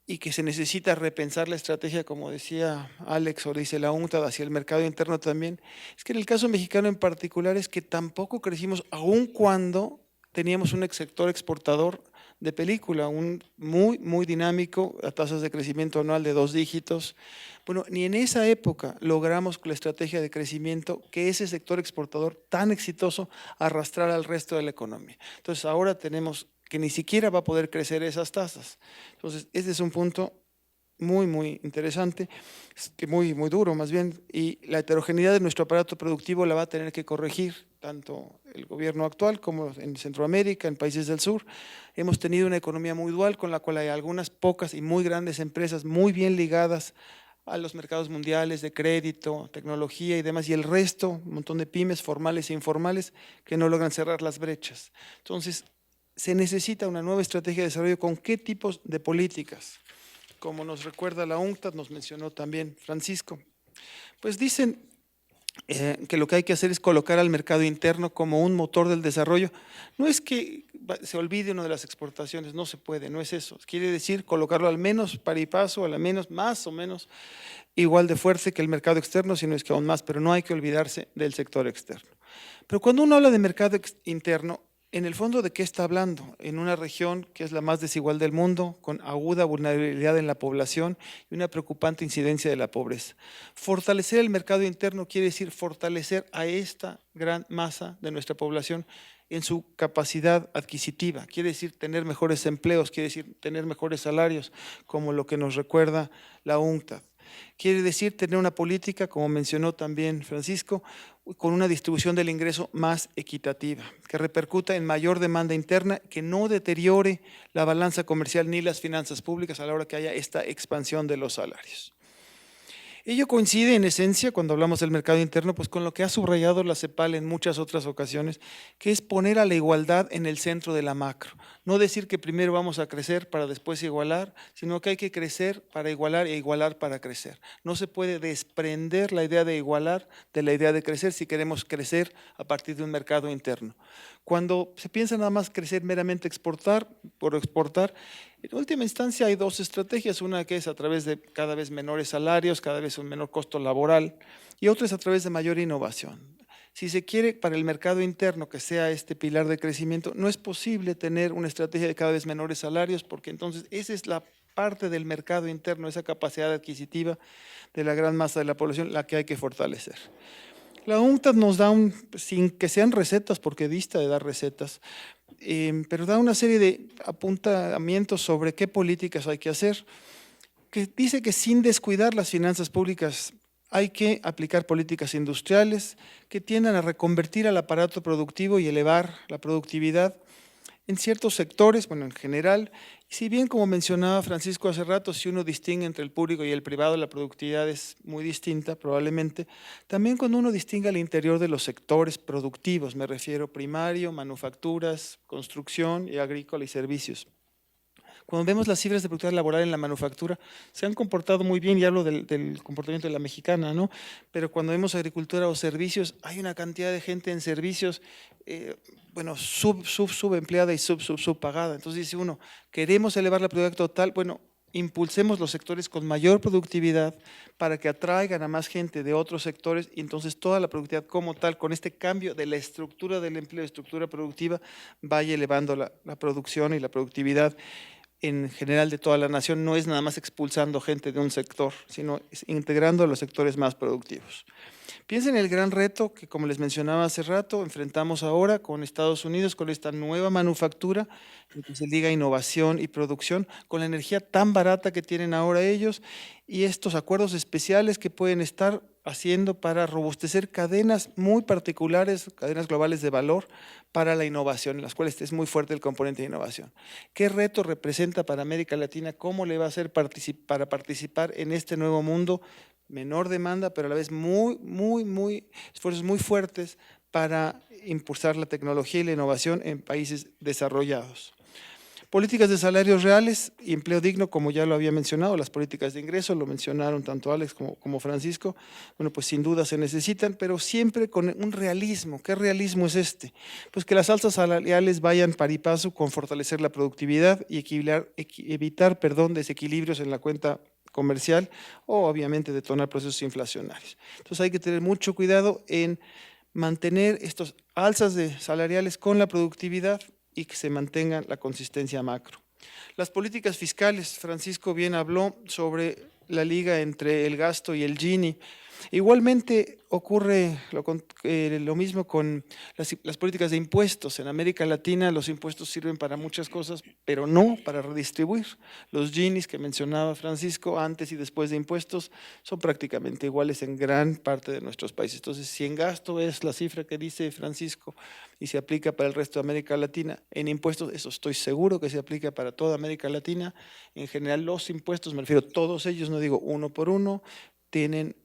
y que se necesita repensar la estrategia, como decía Alex o dice la UNCTAD, hacia el mercado interno también. Es que en el caso mexicano en particular es que tampoco crecimos, aun cuando teníamos un sector exportador de película, muy dinámico, a tasas de crecimiento anual de 2 dígitos. Bueno, ni en esa época logramos con la estrategia de crecimiento que ese sector exportador tan exitoso arrastrara al resto de la economía. Entonces ahora tenemos que ni siquiera va a poder crecer esas tasas. Entonces, este es un punto muy interesante, que muy duro más bien, y la heterogeneidad de nuestro aparato productivo la va a tener que corregir tanto el gobierno actual como en Centroamérica, en países del sur. Hemos tenido una economía muy dual con la cual hay algunas pocas y muy grandes empresas muy bien ligadas a los mercados mundiales de crédito, tecnología y demás, y el resto, un montón de pymes formales e informales que no logran cerrar las brechas. Entonces, se necesita una nueva estrategia de desarrollo con qué tipos de políticas. Como nos recuerda la UNCTAD, nos mencionó también Francisco. Pues dicen que lo que hay que hacer es colocar al mercado interno como un motor del desarrollo. No es que se olvide uno de las exportaciones, no se puede, no es eso. Quiere decir colocarlo al menos par y paso, al menos más o menos igual de fuerte que el mercado externo, sino es que aún más, pero no hay que olvidarse del sector externo. Pero cuando uno habla de mercado interno, en el fondo, ¿de qué está hablando? En una región que es la más desigual del mundo, con aguda vulnerabilidad en la población y una preocupante incidencia de la pobreza. Fortalecer el mercado interno quiere decir fortalecer a esta gran masa de nuestra población en su capacidad adquisitiva. Quiere decir tener mejores empleos, quiere decir tener mejores salarios, como lo que nos recuerda la UNCTAD. Quiere decir tener una política, como mencionó también Francisco, con una distribución del ingreso más equitativa, que repercuta en mayor demanda interna, que no deteriore la balanza comercial ni las finanzas públicas a la hora que haya esta expansión de los salarios. Ello coincide en esencia, cuando hablamos del mercado interno, pues con lo que ha subrayado la CEPAL en muchas otras ocasiones, que es poner a la igualdad en el centro de la macro. No decir que primero vamos a crecer para después igualar, sino que hay que crecer para igualar e igualar para crecer. No se puede desprender la idea de igualar de la idea de crecer si queremos crecer a partir de un mercado interno. Cuando se piensa nada más crecer meramente exportar, por exportar, en última instancia hay 2 estrategias, una que es a través de cada vez menores salarios, cada vez un menor costo laboral, y otra es a través de mayor innovación. Si se quiere para el mercado interno que sea este pilar de crecimiento, no es posible tener una estrategia de cada vez menores salarios, porque entonces esa es la parte del mercado interno, esa capacidad adquisitiva de la gran masa de la población, la que hay que fortalecer. La UNCTAD nos da, sin que sean recetas, porque dista de dar recetas, pero da una serie de apuntamientos sobre qué políticas hay que hacer, que dice que sin descuidar las finanzas públicas hay que aplicar políticas industriales que tiendan a reconvertir al aparato productivo y elevar la productividad en ciertos sectores, bueno, en general. Y si bien, como mencionaba Francisco hace rato, si uno distingue entre el público y el privado, la productividad es muy distinta probablemente, también cuando uno distingue al interior de los sectores productivos, me refiero primario, manufacturas, construcción y agrícola y servicios. Cuando vemos las cifras de productividad laboral en la manufactura, se han comportado muy bien, y hablo del comportamiento de la mexicana, ¿no? Pero cuando vemos agricultura o servicios, hay una cantidad de gente en servicios, bueno, subempleada y subpagada. Entonces dice uno, queremos elevar la productividad total, bueno, impulsemos los sectores con mayor productividad para que atraigan a más gente de otros sectores, y entonces toda la productividad como tal, con este cambio de la estructura del empleo, estructura productiva, vaya elevando la producción y la productividad en general de toda la nación. No es nada más expulsando gente de un sector, sino integrando a los sectores más productivos. Piensen en el gran reto que, como les mencionaba hace rato, enfrentamos ahora con Estados Unidos, con esta nueva manufactura, que se liga innovación y producción, con la energía tan barata que tienen ahora ellos, y estos acuerdos especiales que pueden estar haciendo para robustecer cadenas muy particulares, cadenas globales de valor para la innovación, en las cuales es muy fuerte el componente de innovación. ¿Qué reto representa para América Latina? ¿Cómo le va a hacer para participar en este nuevo mundo? Menor demanda, pero a la vez esfuerzos muy fuertes para impulsar la tecnología y la innovación en países desarrollados. Políticas de salarios reales y empleo digno, como ya lo había mencionado, las políticas de ingreso, lo mencionaron tanto Alex como Francisco, bueno, pues sin duda se necesitan, pero siempre con un realismo. ¿Qué realismo es este? Pues que las alzas salariales vayan par y paso con fortalecer la productividad y evitar desequilibrios en la cuenta comercial o obviamente detonar procesos inflacionarios. Entonces hay que tener mucho cuidado en mantener estos alzas salariales con la productividad y que se mantenga la consistencia macro. Las políticas fiscales, Francisco bien habló sobre la liga entre el gasto y el Gini. Igualmente ocurre lo mismo con las políticas de impuestos. En América Latina los impuestos sirven para muchas cosas, pero no para redistribuir. Los Ginis que mencionaba Francisco, antes y después de impuestos, son prácticamente iguales en gran parte de nuestros países. Entonces, si en gasto es la cifra que dice Francisco y se aplica para el resto de América Latina, en impuestos, eso estoy seguro que se aplica para toda América Latina. En general, los impuestos, me refiero a todos ellos, no digo uno por uno, tienen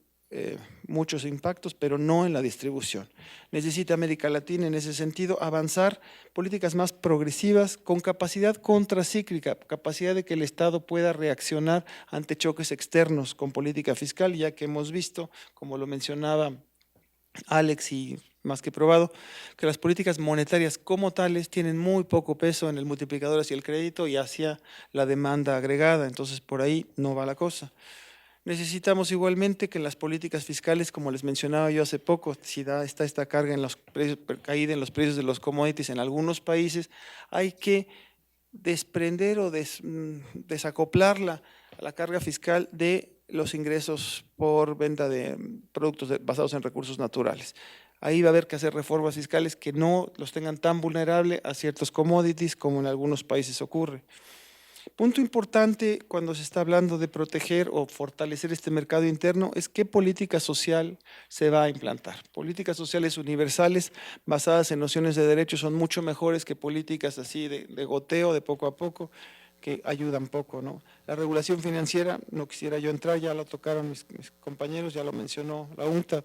muchos impactos, pero no en la distribución. Necesita América Latina en ese sentido avanzar políticas más progresivas con capacidad contracíclica, capacidad de que el Estado pueda reaccionar ante choques externos con política fiscal, ya que hemos visto, como lo mencionaba Alex y más que probado, que las políticas monetarias como tales tienen muy poco peso en el multiplicador hacia el crédito y hacia la demanda agregada, entonces por ahí no va la cosa. Necesitamos igualmente que en las políticas fiscales, como les mencionaba yo hace poco, si está esta carga en los precios, caída en los precios de los commodities en algunos países, hay que desprender o desacoplarla a la carga fiscal de los ingresos por venta de productos basados en recursos naturales. Ahí va a haber que hacer reformas fiscales que no los tengan tan vulnerables a ciertos commodities como en algunos países ocurre. Punto importante cuando se está hablando de proteger o fortalecer este mercado interno es qué política social se va a implantar. Políticas sociales universales basadas en nociones de derechos son mucho mejores que políticas así de goteo, de poco a poco, que ayudan poco, ¿no? La regulación financiera, no quisiera yo entrar, ya lo tocaron mis compañeros, ya lo mencionó la UNCTAD.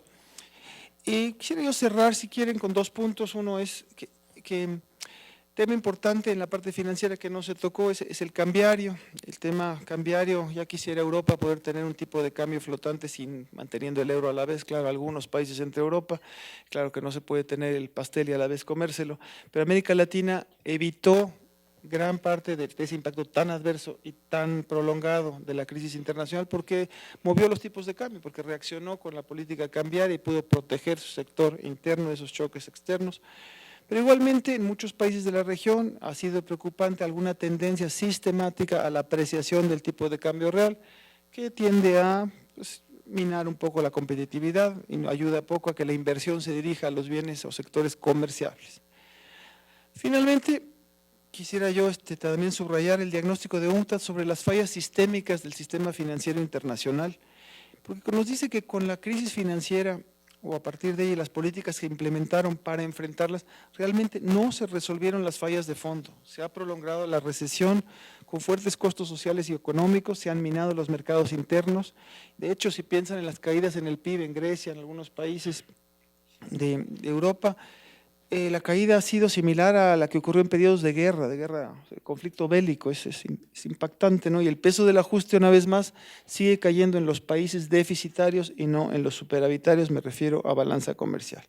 Y quisiera yo cerrar, si quieren, con 2 puntos. Uno es que tema importante en la parte financiera que no se tocó es el cambiario. El tema cambiario, ya quisiera Europa poder tener un tipo de cambio flotante manteniendo el euro a la vez. Claro, algunos países entre Europa, claro que no se puede tener el pastel y a la vez comérselo, pero América Latina evitó gran parte de ese impacto tan adverso y tan prolongado de la crisis internacional porque movió los tipos de cambio, porque reaccionó con la política cambiaria y pudo proteger su sector interno de esos choques externos. Pero igualmente en muchos países de la región ha sido preocupante alguna tendencia sistemática a la apreciación del tipo de cambio real que tiende a minar un poco la competitividad y ayuda poco a que la inversión se dirija a los bienes o sectores comerciables. Finalmente, quisiera yo también subrayar el diagnóstico de UNCTAD sobre las fallas sistémicas del sistema financiero internacional, porque nos dice que con la crisis financiera o a partir de ahí las políticas que implementaron para enfrentarlas, realmente no se resolvieron las fallas de fondo. Se ha prolongado la recesión con fuertes costos sociales y económicos, se han minado los mercados internos. De hecho, si piensan en las caídas en el PIB en Grecia, en algunos países de Europa, la caída ha sido similar a la que ocurrió en periodos de conflicto bélico, es impactante, ¿no? Y el peso del ajuste, una vez más, sigue cayendo en los países deficitarios y no en los superavitarios, me refiero a balanza comercial.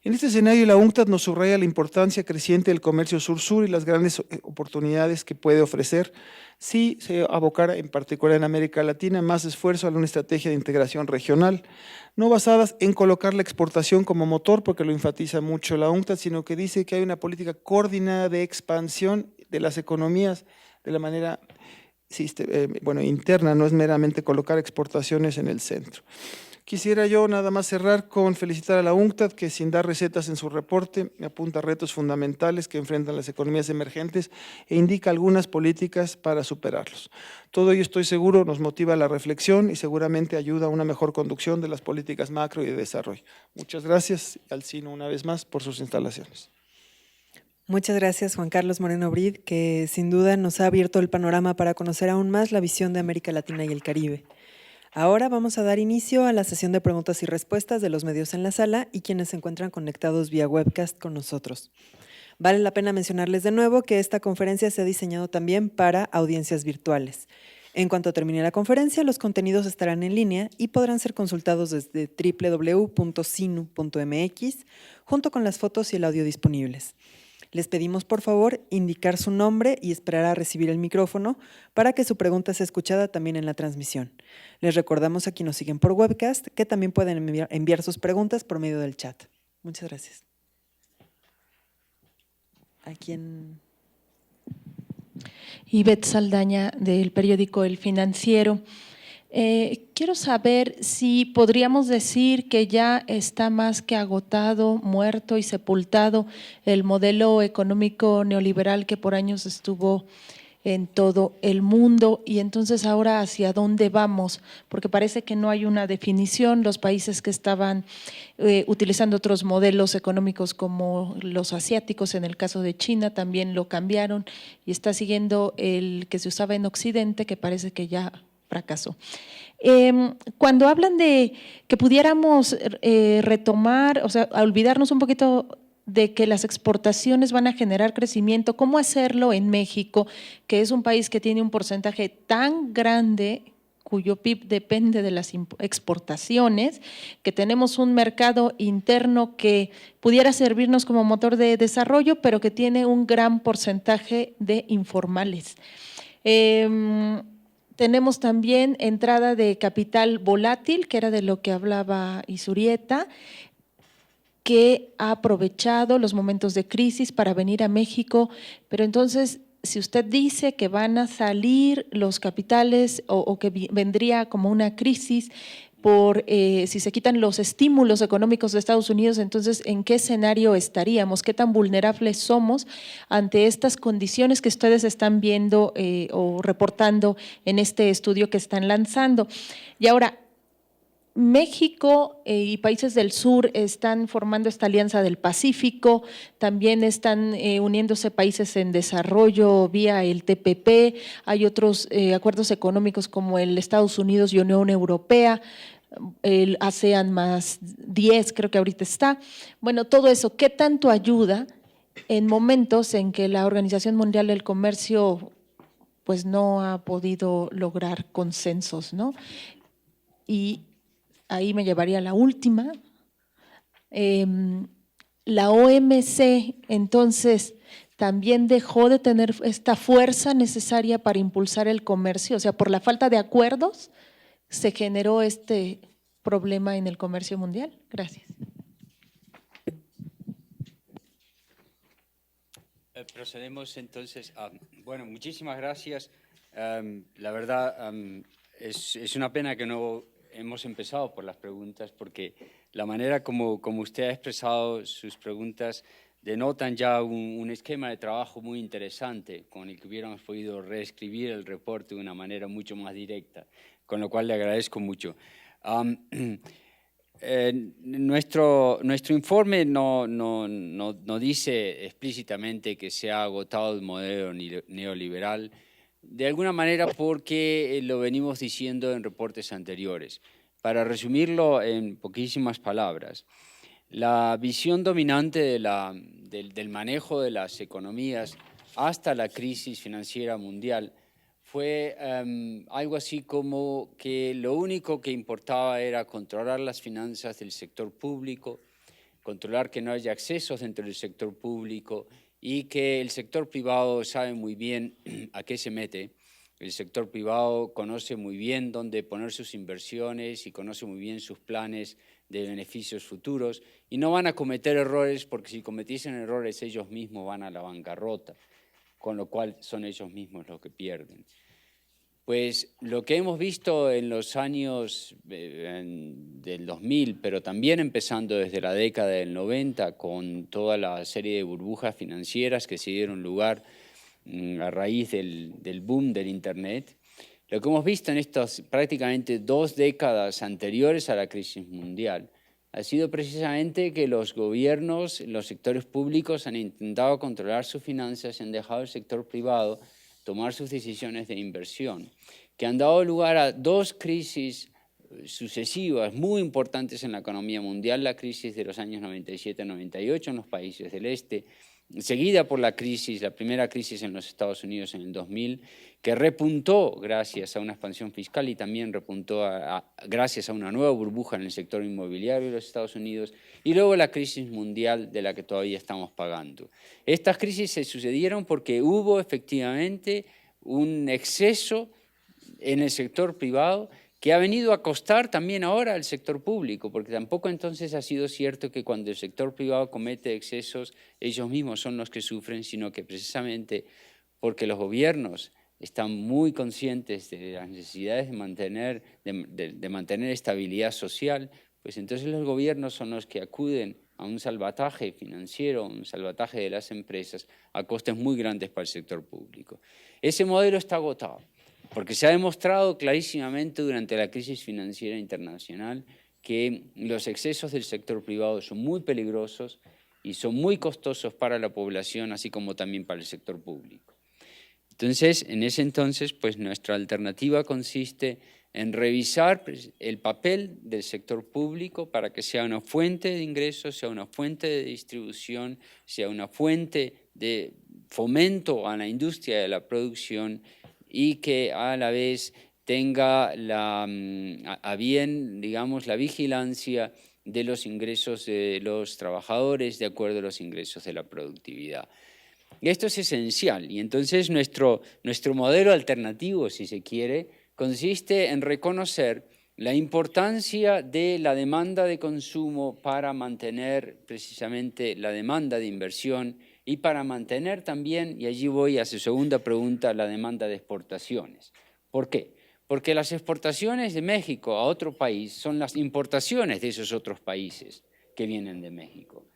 En este escenario, la UNCTAD nos subraya la importancia creciente del comercio sur-sur y las grandes oportunidades que puede ofrecer si se abocara, en particular en América Latina, más esfuerzo a una estrategia de integración regional, no basadas en colocar la exportación como motor, porque lo enfatiza mucho la UNCTAD, sino que dice que hay una política coordinada de expansión de las economías de la manera interna, no es meramente colocar exportaciones en el centro. Quisiera yo nada más cerrar con felicitar a la UNCTAD que sin dar recetas en su reporte apunta a retos fundamentales que enfrentan las economías emergentes e indica algunas políticas para superarlos. Todo ello, estoy seguro, nos motiva a la reflexión y seguramente ayuda a una mejor conducción de las políticas macro y de desarrollo. Muchas gracias, Alcino, una vez más por sus instalaciones. Muchas gracias, Juan Carlos Moreno Brid, que sin duda nos ha abierto el panorama para conocer aún más la visión de América Latina y el Caribe. Ahora vamos a dar inicio a la sesión de preguntas y respuestas de los medios en la sala y quienes se encuentran conectados vía webcast con nosotros. Vale la pena mencionarles de nuevo que esta conferencia se ha diseñado también para audiencias virtuales. En cuanto termine la conferencia, los contenidos estarán en línea y podrán ser consultados desde www.sinu.mx junto con las fotos y el audio disponibles. Les pedimos, por favor, indicar su nombre y esperar a recibir el micrófono para que su pregunta sea escuchada también en la transmisión. Les recordamos a quienes nos siguen por webcast que también pueden enviar sus preguntas por medio del chat. Muchas gracias. ¿A quién? Ivette Saldaña, del periódico El Financiero. Quiero saber si podríamos decir que ya está más que agotado, muerto y sepultado el modelo económico neoliberal que por años estuvo en todo el mundo, y entonces ahora hacia dónde vamos, porque parece que no hay una definición. Los países que estaban utilizando otros modelos económicos como los asiáticos, en el caso de China, también lo cambiaron y está siguiendo el que se usaba en Occidente, que parece que ya fracasó. Cuando hablan de que pudiéramos retomar, o sea, olvidarnos un poquito de que las exportaciones van a generar crecimiento, ¿cómo hacerlo en México, que es un país que tiene un porcentaje tan grande cuyo PIB depende de las exportaciones, que tenemos un mercado interno que pudiera servirnos como motor de desarrollo, pero que tiene un gran porcentaje de informales? Tenemos también entrada de capital volátil, que era de lo que hablaba Isurieta, que ha aprovechado los momentos de crisis para venir a México, pero entonces, si usted dice que van a salir los capitales o que vendría como una crisis por si se quitan los estímulos económicos de Estados Unidos, entonces, ¿en qué escenario estaríamos? ¿Qué tan vulnerables somos ante estas condiciones que ustedes están viendo o reportando en este estudio que están lanzando? Y ahora, México y países del sur están formando esta alianza del Pacífico, también están uniéndose países en desarrollo vía el TPP, hay otros acuerdos económicos como el Estados Unidos y Unión Europea, el ASEAN más 10 creo que ahorita está. Bueno, todo eso, ¿qué tanto ayuda en momentos en que la Organización Mundial del Comercio pues no ha podido lograr consensos, ¿no? Y ahí me llevaría a la última. La OMC, entonces, también dejó de tener esta fuerza necesaria para impulsar el comercio, o sea, por la falta de acuerdos se generó este problema en el comercio mundial. Gracias. Procedemos entonces a… Bueno, muchísimas gracias. La verdad, es una pena que no hemos empezado por las preguntas, porque la manera como usted ha expresado sus preguntas denotan ya un esquema de trabajo muy interesante con el que hubiéramos podido reescribir el reporte de una manera mucho más directa, con lo cual le agradezco mucho. Nuestro informe no dice explícitamente que se ha agotado el modelo neoliberal, de alguna manera porque lo venimos diciendo en reportes anteriores. Para resumirlo en poquísimas palabras, la visión dominante del manejo de las economías hasta la crisis financiera mundial fue algo así como que lo único que importaba era controlar las finanzas del sector público, controlar que no haya excesos dentro del sector público y que el sector privado sabe muy bien a qué se mete. El sector privado conoce muy bien dónde poner sus inversiones y conoce muy bien sus planes de beneficios futuros y no van a cometer errores, porque si cometiesen errores ellos mismos van a la bancarrota, con lo cual son ellos mismos los que pierden. Pues lo que hemos visto en los años del 2000, pero también empezando desde la década del 90 con toda la serie de burbujas financieras que se dieron lugar a raíz del boom del Internet, lo que hemos visto en estas prácticamente 2 décadas anteriores a la crisis mundial ha sido precisamente que los gobiernos, los sectores públicos han intentado controlar sus finanzas y han dejado al sector privado tomar sus decisiones de inversión, que han dado lugar a 2 crisis sucesivas muy importantes en la economía mundial, la crisis de los años 97-98 en los países del este seguida por la primera crisis en los Estados Unidos en el 2000, que repuntó gracias a una expansión fiscal y también repuntó gracias a una nueva burbuja en el sector inmobiliario de los Estados Unidos, y luego la crisis mundial de la que todavía estamos pagando. Estas crisis se sucedieron porque hubo efectivamente un exceso en el sector privado que ha venido a costar también ahora al sector público, porque tampoco entonces ha sido cierto que cuando el sector privado comete excesos, ellos mismos son los que sufren, sino que precisamente porque los gobiernos están muy conscientes de las necesidades de mantener estabilidad social, pues entonces los gobiernos son los que acuden a un salvataje financiero, un salvataje de las empresas a costes muy grandes para el sector público. Ese modelo está agotado, porque se ha demostrado clarísimamente durante la crisis financiera internacional que los excesos del sector privado son muy peligrosos y son muy costosos para la población, así como también para el sector público. Entonces, en ese entonces, pues nuestra alternativa consiste en revisar el papel del sector público para que sea una fuente de ingresos, sea una fuente de distribución, sea una fuente de fomento a la industria de la producción y que a la vez tenga a bien, digamos, la vigilancia de los ingresos de los trabajadores de acuerdo a los ingresos de la productividad. Esto es esencial y entonces nuestro modelo alternativo, si se quiere, consiste en reconocer la importancia de la demanda de consumo para mantener precisamente la demanda de inversión y para mantener también, y allí voy a su segunda pregunta, la demanda de exportaciones. ¿Por qué? Porque las exportaciones de México a otro país son las importaciones de esos otros países que vienen de México.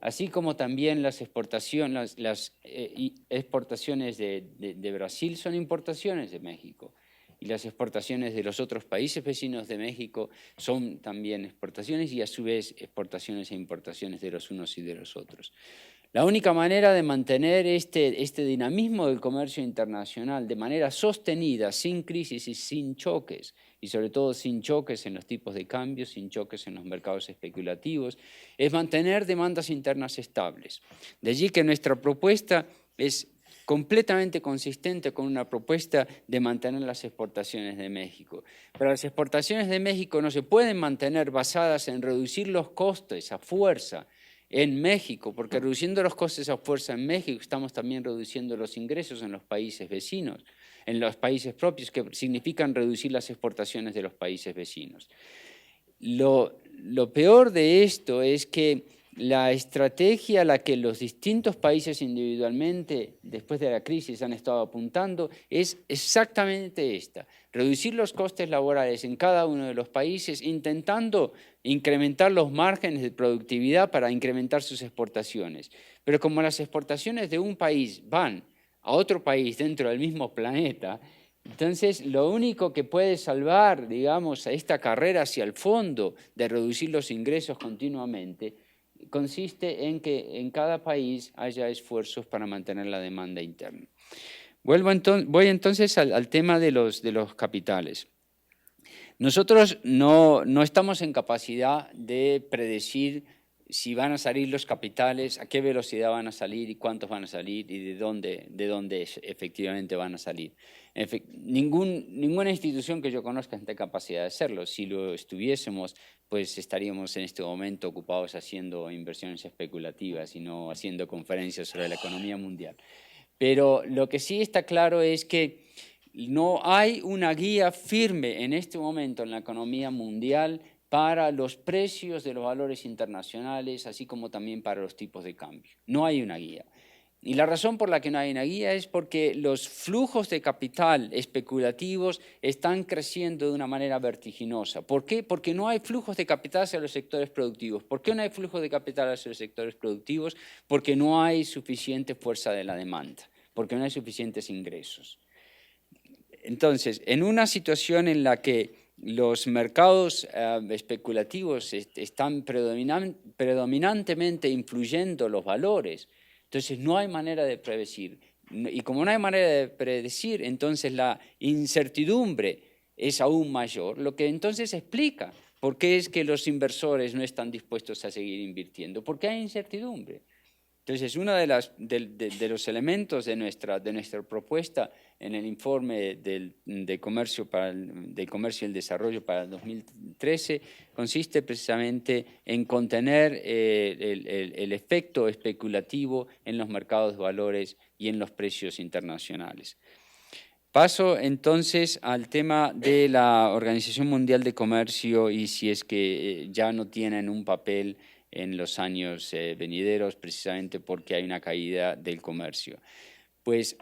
Así como también las exportaciones de Brasil son importaciones de México. Y las exportaciones de los otros países vecinos de México son también exportaciones y a su vez exportaciones e importaciones de los unos y de los otros. La única manera de mantener este dinamismo del comercio internacional de manera sostenida, sin crisis y sin choques, y sobre todo sin choques en los tipos de cambio, sin choques en los mercados especulativos, es mantener demandas internas estables. De allí que nuestra propuesta es completamente consistente con una propuesta de mantener las exportaciones de México. Pero las exportaciones de México no se pueden mantener basadas en reducir los costes a fuerza en México, porque reduciendo los costes a fuerza en México estamos también reduciendo los ingresos en los países vecinos, en los países propios, que significan reducir las exportaciones de los países vecinos. Lo peor de esto es que la estrategia a la que los distintos países individualmente, después de la crisis, han estado apuntando es exactamente esta: reducir los costes laborales en cada uno de los países, intentando incrementar los márgenes de productividad para incrementar sus exportaciones. Pero como las exportaciones de un país van a otro país dentro del mismo planeta, entonces lo único que puede salvar, digamos, a esta carrera hacia el fondo de reducir los ingresos continuamente consiste en que en cada país haya esfuerzos para mantener la demanda interna. Voy entonces al tema de los capitales. Nosotros no estamos en capacidad de predecir si van a salir los capitales, a qué velocidad van a salir y cuántos van a salir y de dónde efectivamente van a salir. Ninguna institución que yo conozca tiene capacidad de hacerlo. Si lo estuviésemos, pues estaríamos en este momento ocupados haciendo inversiones especulativas y no haciendo conferencias sobre la economía mundial. Pero lo que sí está claro es que no hay una guía firme en este momento en la economía mundial para los precios de los valores internacionales, así como también para los tipos de cambio. No hay una guía. Y la razón por la que no hay una guía es porque los flujos de capital especulativos están creciendo de una manera vertiginosa. ¿Por qué? Porque no hay flujos de capital hacia los sectores productivos. ¿Por qué no hay flujos de capital hacia los sectores productivos? Porque no hay suficiente fuerza de la demanda, porque no hay suficientes ingresos. Entonces, en una situación en la que los mercados especulativos están predominantemente influyendo los valores, entonces no hay manera de predecir. Y como no hay manera de predecir, entonces la incertidumbre es aún mayor, lo que entonces explica por qué es que los inversores no están dispuestos a seguir invirtiendo, porque hay incertidumbre. Entonces, uno de los elementos de nuestra propuesta en el informe del comercio y el desarrollo para el 2013 consiste precisamente en contener el efecto especulativo en los mercados de valores y en los precios internacionales. Paso entonces al tema de la Organización Mundial de Comercio y si es que ya no tienen un papel en los años venideros, precisamente porque hay una caída del comercio. Pues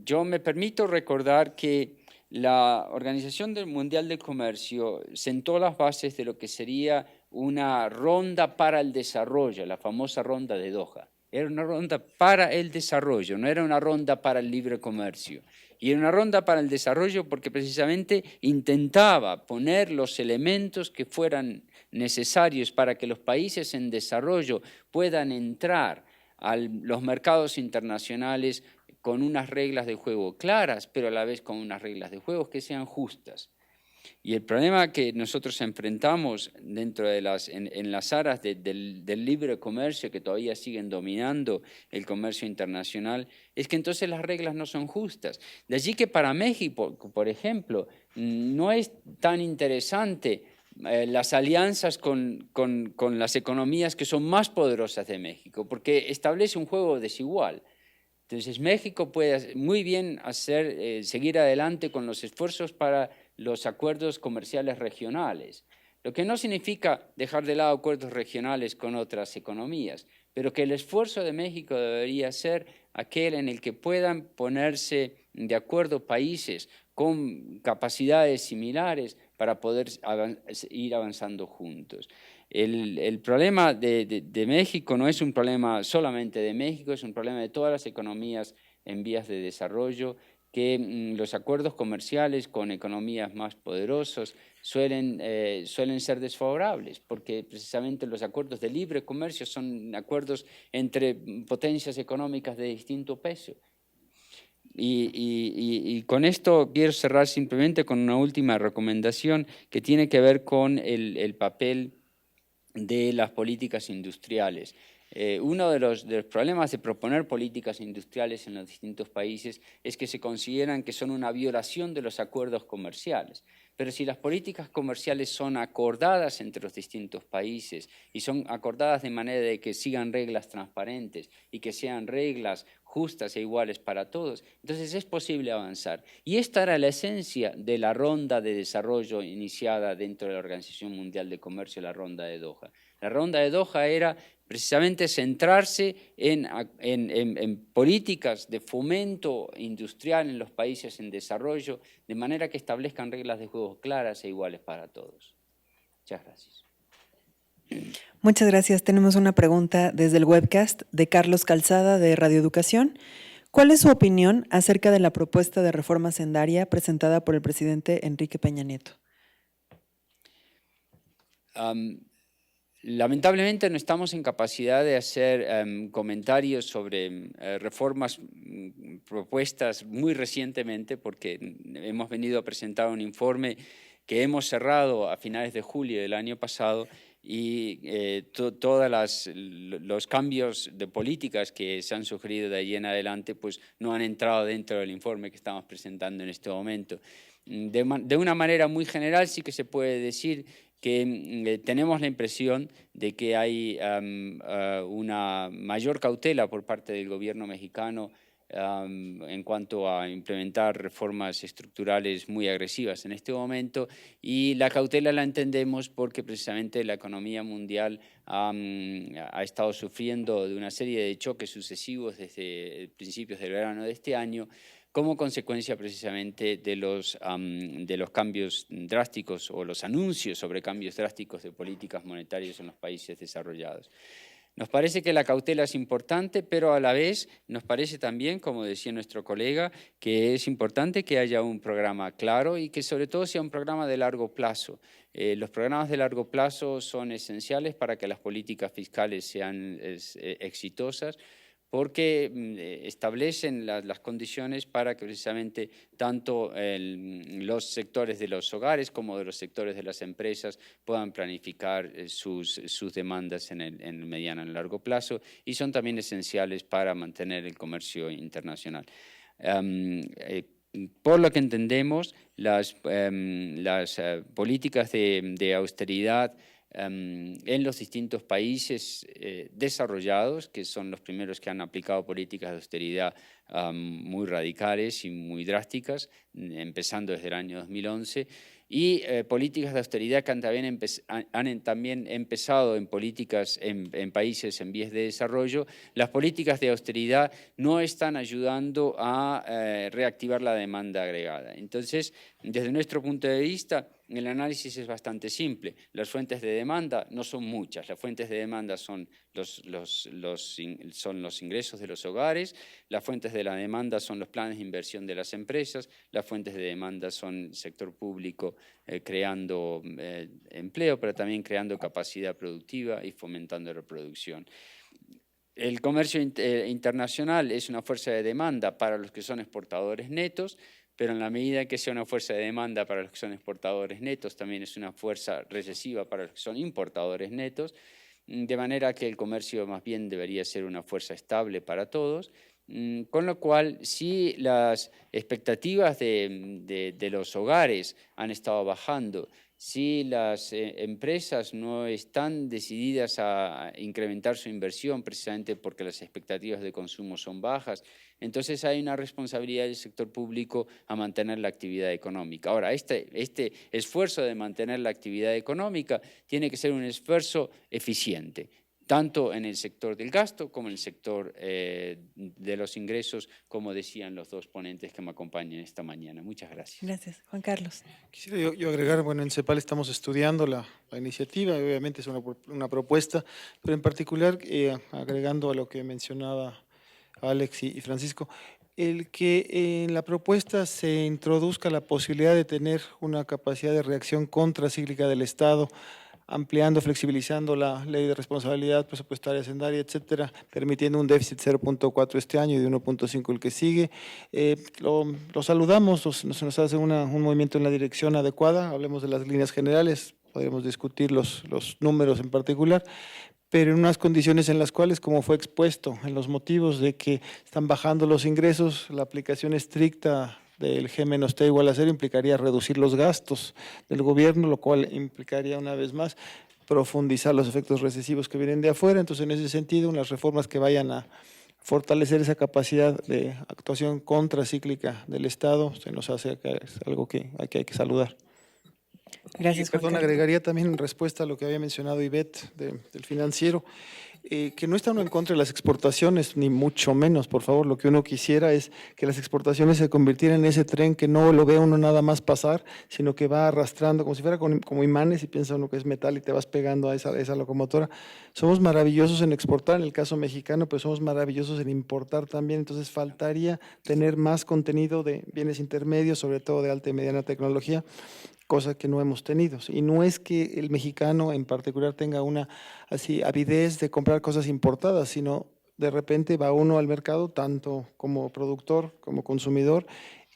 yo me permito recordar que la Organización Mundial del Comercio sentó las bases de lo que sería una ronda para el desarrollo, la famosa ronda de Doha. Era una ronda para el desarrollo, no era una ronda para el libre comercio. Y era una ronda para el desarrollo porque precisamente intentaba poner los elementos que fueran necesarios para que los países en desarrollo puedan entrar a los mercados internacionales con unas reglas de juego claras, pero a la vez con unas reglas de juego que sean justas. Y el problema que nosotros enfrentamos dentro de en las aras del libre comercio que todavía siguen dominando el comercio internacional es que entonces las reglas no son justas. De allí que para México, por ejemplo, no es tan interesante las alianzas con las economías que son más poderosas de México, porque establece un juego desigual. Entonces México puede muy bien seguir adelante con los esfuerzos para los acuerdos comerciales regionales, lo que no significa dejar de lado acuerdos regionales con otras economías, pero que el esfuerzo de México debería ser aquel en el que puedan ponerse de acuerdo países con capacidades similares para poder ir avanzando juntos. El problema de México no es un problema solamente de México, es un problema de todas las economías en vías de desarrollo, que los acuerdos comerciales con economías más poderosas suelen ser desfavorables, porque precisamente los acuerdos de libre comercio son acuerdos entre potencias económicas de distinto peso. Y con esto quiero cerrar simplemente con una última recomendación que tiene que ver con el papel de las políticas industriales. Uno de los problemas de proponer políticas industriales en los distintos países es que se consideran que son una violación de los acuerdos comerciales. Pero si las políticas comerciales son acordadas entre los distintos países y son acordadas de manera de que sigan reglas transparentes y que sean reglas justas e iguales para todos, entonces es posible avanzar. Y esta era la esencia de la ronda de desarrollo iniciada dentro de la Organización Mundial de Comercio, la ronda de Doha. La ronda de Doha era precisamente centrarse en políticas de fomento industrial en los países en desarrollo, de manera que establezcan reglas de juego claras e iguales para todos. Muchas gracias. Muchas gracias. Tenemos una pregunta desde el webcast de Carlos Calzada de Radio Educación. ¿Cuál es su opinión acerca de la propuesta de reforma hacendaria presentada por el presidente Enrique Peña Nieto? Lamentablemente no estamos en capacidad de hacer comentarios sobre reformas propuestas muy recientemente porque hemos venido a presentar un informe que hemos cerrado a finales de julio del año pasado y todos los cambios de políticas que se han sugerido de ahí en adelante pues no han entrado dentro del informe que estamos presentando en este momento. De una manera muy general sí que se puede decir que tenemos la impresión de que hay una mayor cautela por parte del gobierno mexicano en cuanto a implementar reformas estructurales muy agresivas en este momento, y la cautela la entendemos porque precisamente la economía mundial ha estado sufriendo de una serie de choques sucesivos desde principios del verano de este año, como consecuencia precisamente de los cambios drásticos o los anuncios sobre cambios drásticos de políticas monetarias en los países desarrollados. Nos parece que la cautela es importante, pero a la vez nos parece también, como decía nuestro colega, que es importante que haya un programa claro y que sobre todo sea un programa de largo plazo. Los programas de largo plazo son esenciales para que las políticas fiscales sean exitosas, porque establecen las condiciones para que precisamente tanto los sectores de los hogares como de los sectores de las empresas puedan planificar sus demandas en el mediano y largo plazo, y son también esenciales para mantener el comercio internacional. Por lo que entendemos, las políticas de austeridad en los distintos países desarrollados, que son los primeros que han aplicado políticas de austeridad muy radicales y muy drásticas, empezando desde el año 2011, y políticas de austeridad que han también empezado en políticas en países en vías de desarrollo. Las políticas de austeridad no están ayudando a reactivar la demanda agregada. Entonces, desde nuestro punto de vista, el análisis es bastante simple. Las fuentes de demanda no son muchas. Las fuentes de demanda son los ingresos de los hogares, las fuentes de la demanda son los planes de inversión de las empresas, las fuentes de demanda son el sector público creando empleo, pero también creando capacidad productiva y fomentando la producción. El comercio internacional es una fuerza de demanda para los que son exportadores netos, pero en la medida que sea una fuerza de demanda para los que son exportadores netos, también es una fuerza recesiva para los que son importadores netos, de manera que el comercio más bien debería ser una fuerza estable para todos, con lo cual, si las expectativas de los hogares han estado bajando, si las empresas no están decididas a incrementar su inversión precisamente porque las expectativas de consumo son bajas, entonces hay una responsabilidad del sector público a mantener la actividad económica. Ahora, este esfuerzo de mantener la actividad económica tiene que ser un esfuerzo eficiente, tanto en el sector del gasto como en el sector de los ingresos, como decían los dos ponentes que me acompañan esta mañana. Muchas gracias. Gracias. Juan Carlos. Quisiera yo agregar, bueno, en CEPAL estamos estudiando la iniciativa, obviamente es una propuesta, pero en particular, agregando a lo que mencionaba Alex y Francisco, el que en la propuesta se introduzca la posibilidad de tener una capacidad de reacción contracíclica del Estado, ampliando, flexibilizando la ley de responsabilidad presupuestaria hacendaria, etcétera, permitiendo un déficit 0.4 este año y de 1.5 el que sigue. Lo saludamos, nos hace un movimiento en la dirección adecuada, hablemos de las líneas generales, podríamos discutir los números en particular, pero en unas condiciones en las cuales, como fue expuesto en los motivos de que están bajando los ingresos, la aplicación estricta del G-T igual a 0 implicaría reducir los gastos del gobierno, lo cual implicaría una vez más profundizar los efectos recesivos que vienen de afuera. Entonces, en ese sentido, unas reformas que vayan a fortalecer esa capacidad de actuación contracíclica del Estado se nos hace que es algo que hay que saludar. Gracias, Juan Perdón, Carlos. agregaría también en respuesta a lo que había mencionado Ivette del financiero, que no está uno en contra de las exportaciones, ni mucho menos, por favor. Lo que uno quisiera es que las exportaciones se convirtieran en ese tren que no lo ve uno nada más pasar, sino que va arrastrando, como si fuera como imanes, y piensa uno que es metal y te vas pegando a esa locomotora. Somos maravillosos en exportar, en el caso mexicano, pero somos maravillosos en importar también, entonces faltaría tener más contenido de bienes intermedios, sobre todo de alta y mediana tecnología, cosa que no hemos tenido. Y no es que el mexicano en particular tenga una así avidez de comprar cosas importadas, sino de repente va uno al mercado, tanto como productor como consumidor,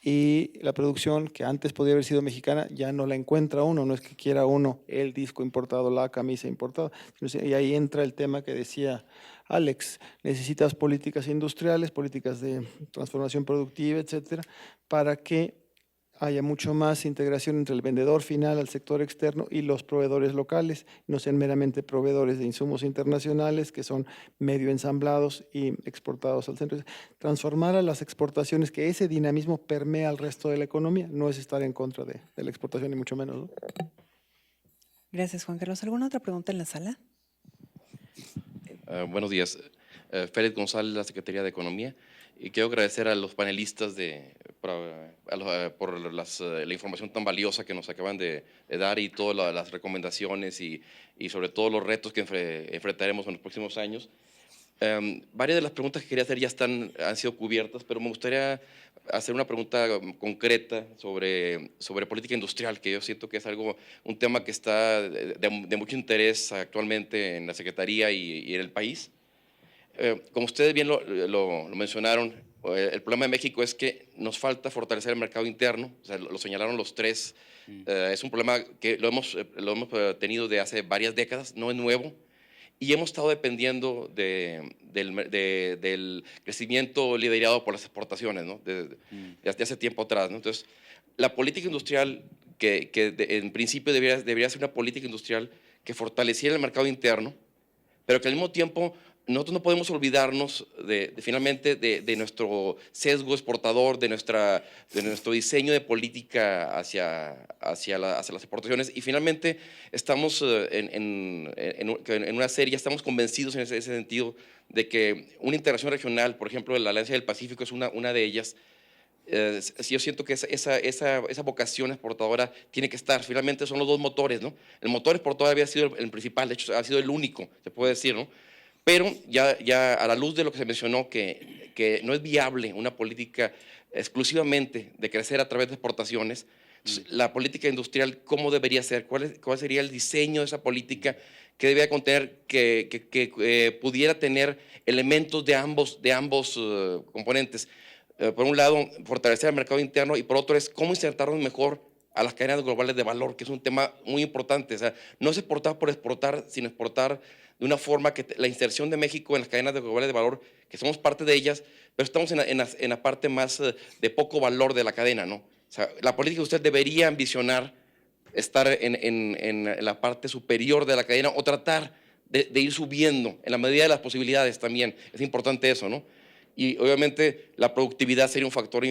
y la producción que antes podía haber sido mexicana ya no la encuentra uno, no es que quiera uno el disco importado, la camisa importada, y ahí entra el tema que decía Alex, necesitas políticas industriales, políticas de transformación productiva, etcétera, para que haya mucho más integración entre el vendedor final, al sector externo y los proveedores locales, no sean meramente proveedores de insumos internacionales que son medio ensamblados y exportados al centro. Transformar a las exportaciones, que ese dinamismo permea al resto de la economía, no es estar en contra de la exportación, ni mucho menos, ¿no? Gracias, Juan Carlos. ¿Alguna otra pregunta en la sala? Buenos días. Félix González, la Secretaría de Economía. Y quiero agradecer a los panelistas por la información tan valiosa que nos acaban de dar y todas las recomendaciones y sobre todo los retos que enfrentaremos en los próximos años. Varias de las preguntas que quería hacer ya han sido cubiertas, pero me gustaría hacer una pregunta concreta sobre política industrial, que yo siento que es un tema que está de mucho interés actualmente en la Secretaría y en el país. como ustedes bien lo mencionaron, el problema de México es que nos falta fortalecer el mercado interno, o sea, lo señalaron los tres. Es un problema que lo hemos tenido de hace varias décadas, no es nuevo, y hemos estado dependiendo del crecimiento liderado por las exportaciones, ¿no? Desde hace tiempo atrás, ¿no? Entonces, la política industrial, en principio debería ser una política industrial que fortaleciera el mercado interno, pero que al mismo tiempo nosotros no podemos olvidarnos finalmente de nuestro sesgo exportador, de nuestro diseño de política hacia las exportaciones, y finalmente estamos en una serie, estamos convencidos en ese sentido de que una integración regional, por ejemplo, la Alianza del Pacífico es una de ellas. Yo siento que esa vocación exportadora tiene que estar. Finalmente son los dos motores, ¿no? El motor exportador había sido el principal, de hecho ha sido el único, se puede decir, ¿no? Pero ya a la luz de lo que se mencionó, que no es viable una política exclusivamente de crecer a través de exportaciones, la política industrial, ¿cómo debería ser? ¿Cuál sería el diseño de esa política que debía contener, que pudiera tener elementos de ambos componentes? Por un lado, fortalecer el mercado interno, y por otro es cómo insertarnos mejor a las cadenas globales de valor, que es un tema muy importante. O sea, no es exportar por exportar, sino exportar de una forma que la inserción de México en las cadenas globales de valor, que somos parte de ellas, pero estamos en la parte más de poco valor de la cadena, ¿no? O sea, la política usted debería ambicionar estar en la parte superior de la cadena, o tratar de ir subiendo en la medida de las posibilidades también. Es importante eso, ¿no? Y obviamente la productividad sería un factor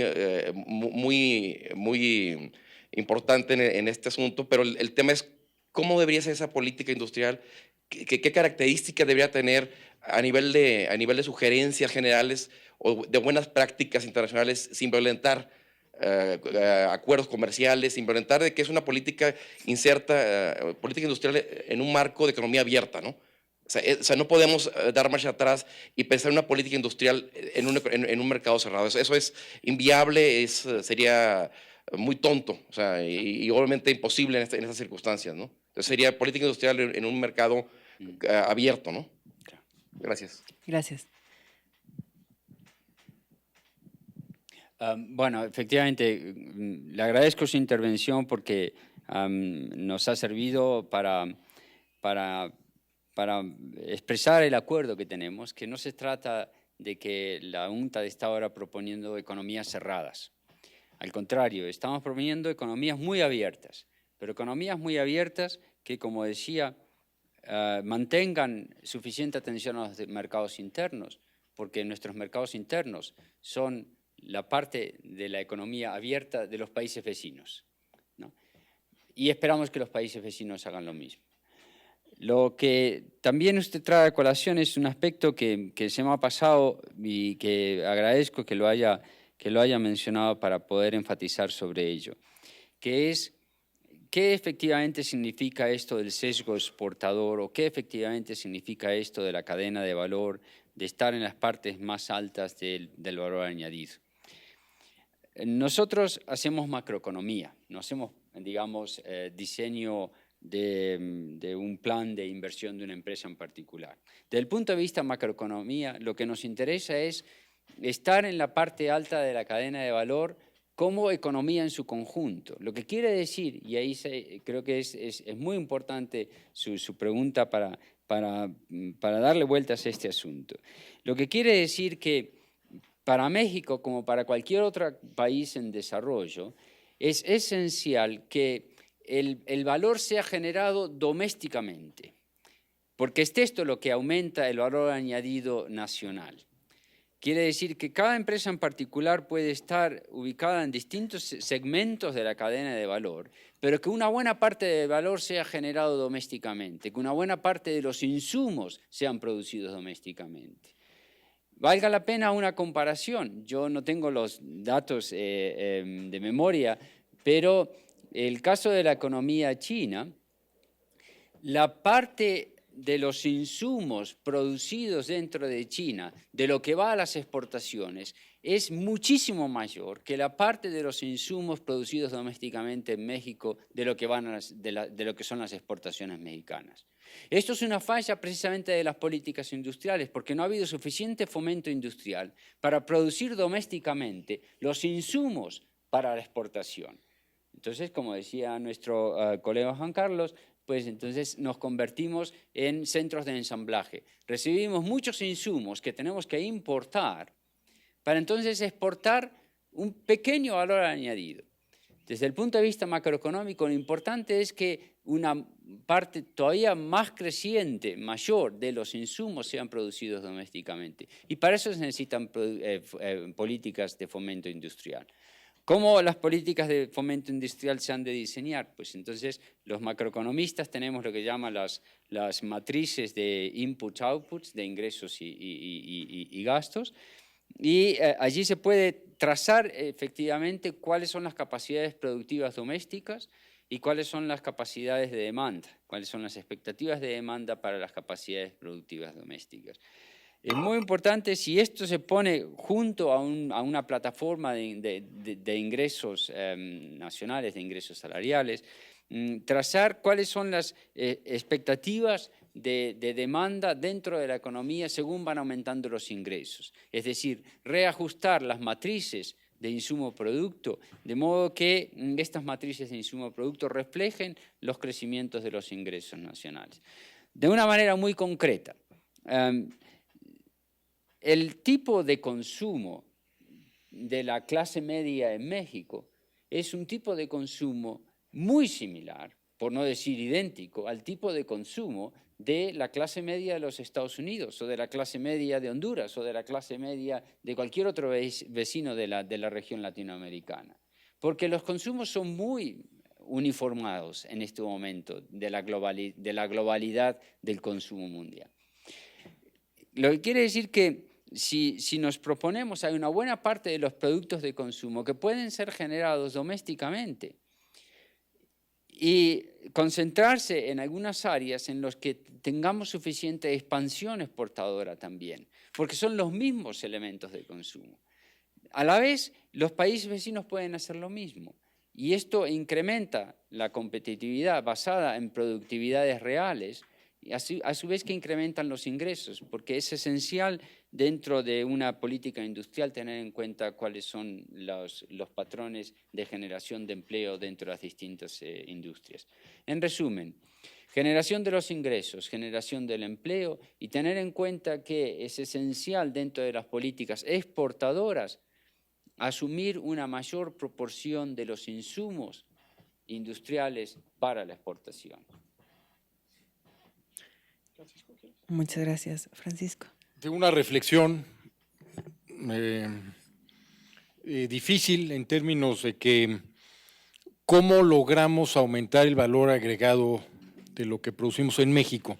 muy importante en este asunto, pero el tema es cómo debería ser esa política industrial, qué características debería tener a nivel de sugerencias generales o de buenas prácticas internacionales, sin violentar acuerdos comerciales, sin violentar de que es una política política industrial en un marco de economía abierta, ¿no? O sea, no podemos dar marcha atrás y pensar en una política industrial en un mercado cerrado. Eso es inviable, sería muy tonto, o sea, y obviamente imposible en estas circunstancias, ¿no? Entonces sería política industrial en un mercado abierto, ¿no? Gracias. Gracias. Bueno, efectivamente, le agradezco su intervención porque nos ha servido para expresar el acuerdo que tenemos, que no se trata de que la UNCTAD está ahora proponiendo economías cerradas. Al contrario, estamos proponiendo economías muy abiertas, pero economías muy abiertas que, como decía, mantengan suficiente atención a los mercados internos, porque nuestros mercados internos son la parte de la economía abierta de los países vecinos, ¿no? Y esperamos que los países vecinos hagan lo mismo. Lo que también usted trae a colación es un aspecto que se me ha pasado y que agradezco que lo haya mencionado para poder enfatizar sobre ello, que es qué efectivamente significa esto del sesgo exportador o qué efectivamente significa esto de la cadena de valor, de estar en las partes más altas del valor añadido. Nosotros hacemos macroeconomía, no hacemos, digamos, diseño de un plan de inversión de una empresa en particular. Desde el punto de vista macroeconomía, lo que nos interesa es estar en la parte alta de la cadena de valor como economía en su conjunto. Lo que quiere decir, y ahí creo que es muy importante su pregunta para darle vueltas a este asunto. Lo que quiere decir que para México, como para cualquier otro país en desarrollo, es esencial que el valor sea generado domésticamente, porque es esto lo que aumenta el valor añadido nacional. Quiere decir que cada empresa en particular puede estar ubicada en distintos segmentos de la cadena de valor, pero que una buena parte del valor sea generado domésticamente, que una buena parte de los insumos sean producidos domésticamente. Valga la pena una comparación. Yo no tengo los datos de memoria, pero el caso de la economía china, la parte de los insumos producidos dentro de China, de lo que va a las exportaciones, es muchísimo mayor que la parte de los insumos producidos domésticamente en México de lo que, de lo que son las exportaciones mexicanas. Esto es una falla precisamente de las políticas industriales, porque no ha habido suficiente fomento industrial para producir domésticamente los insumos para la exportación. Entonces, como decía nuestro colega Juan Carlos, pues entonces nos convertimos en centros de ensamblaje. Recibimos muchos insumos que tenemos que importar para entonces exportar un pequeño valor añadido. Desde el punto de vista macroeconómico, lo importante es que una parte todavía más creciente, mayor de los insumos sean producidos domésticamente. Y para eso se necesitan políticas de fomento industrial. ¿Cómo las políticas de fomento industrial se han de diseñar? Pues entonces los macroeconomistas tenemos lo que llaman las matrices de inputs-outputs, de ingresos y gastos, y allí se puede trazar efectivamente cuáles son las capacidades productivas domésticas y cuáles son las capacidades de demanda, cuáles son las expectativas de demanda para las capacidades productivas domésticas. Es muy importante, si esto se pone junto a una plataforma de ingresos nacionales, de ingresos salariales, trazar cuáles son las expectativas de demanda dentro de la economía según van aumentando los ingresos. Es decir, reajustar las matrices de insumo-producto, de modo que estas matrices de insumo-producto reflejen los crecimientos de los ingresos nacionales. De una manera muy concreta, el tipo de consumo de la clase media en México es un tipo de consumo muy similar, por no decir idéntico, al tipo de consumo de la clase media de los Estados Unidos o de la clase media de Honduras o de la clase media de cualquier otro vecino de la región latinoamericana. Porque los consumos son muy uniformados en este momento de la globalidad del consumo mundial. Lo que quiere decir que si nos proponemos, hay una buena parte de los productos de consumo que pueden ser generados domésticamente y concentrarse en algunas áreas en las que tengamos suficiente expansión exportadora también, porque son los mismos elementos de consumo. A la vez, los países vecinos pueden hacer lo mismo y esto incrementa la competitividad basada en productividades reales y a su vez que incrementan los ingresos, porque es esencial dentro de una política industrial tener en cuenta cuáles son los patrones de generación de empleo dentro de las distintas industrias. En resumen, generación de los ingresos, generación del empleo y tener en cuenta que es esencial dentro de las políticas exportadoras asumir una mayor proporción de los insumos industriales para la exportación. Muchas gracias, Francisco. Tengo una reflexión difícil en términos de que cómo logramos aumentar el valor agregado de lo que producimos en México.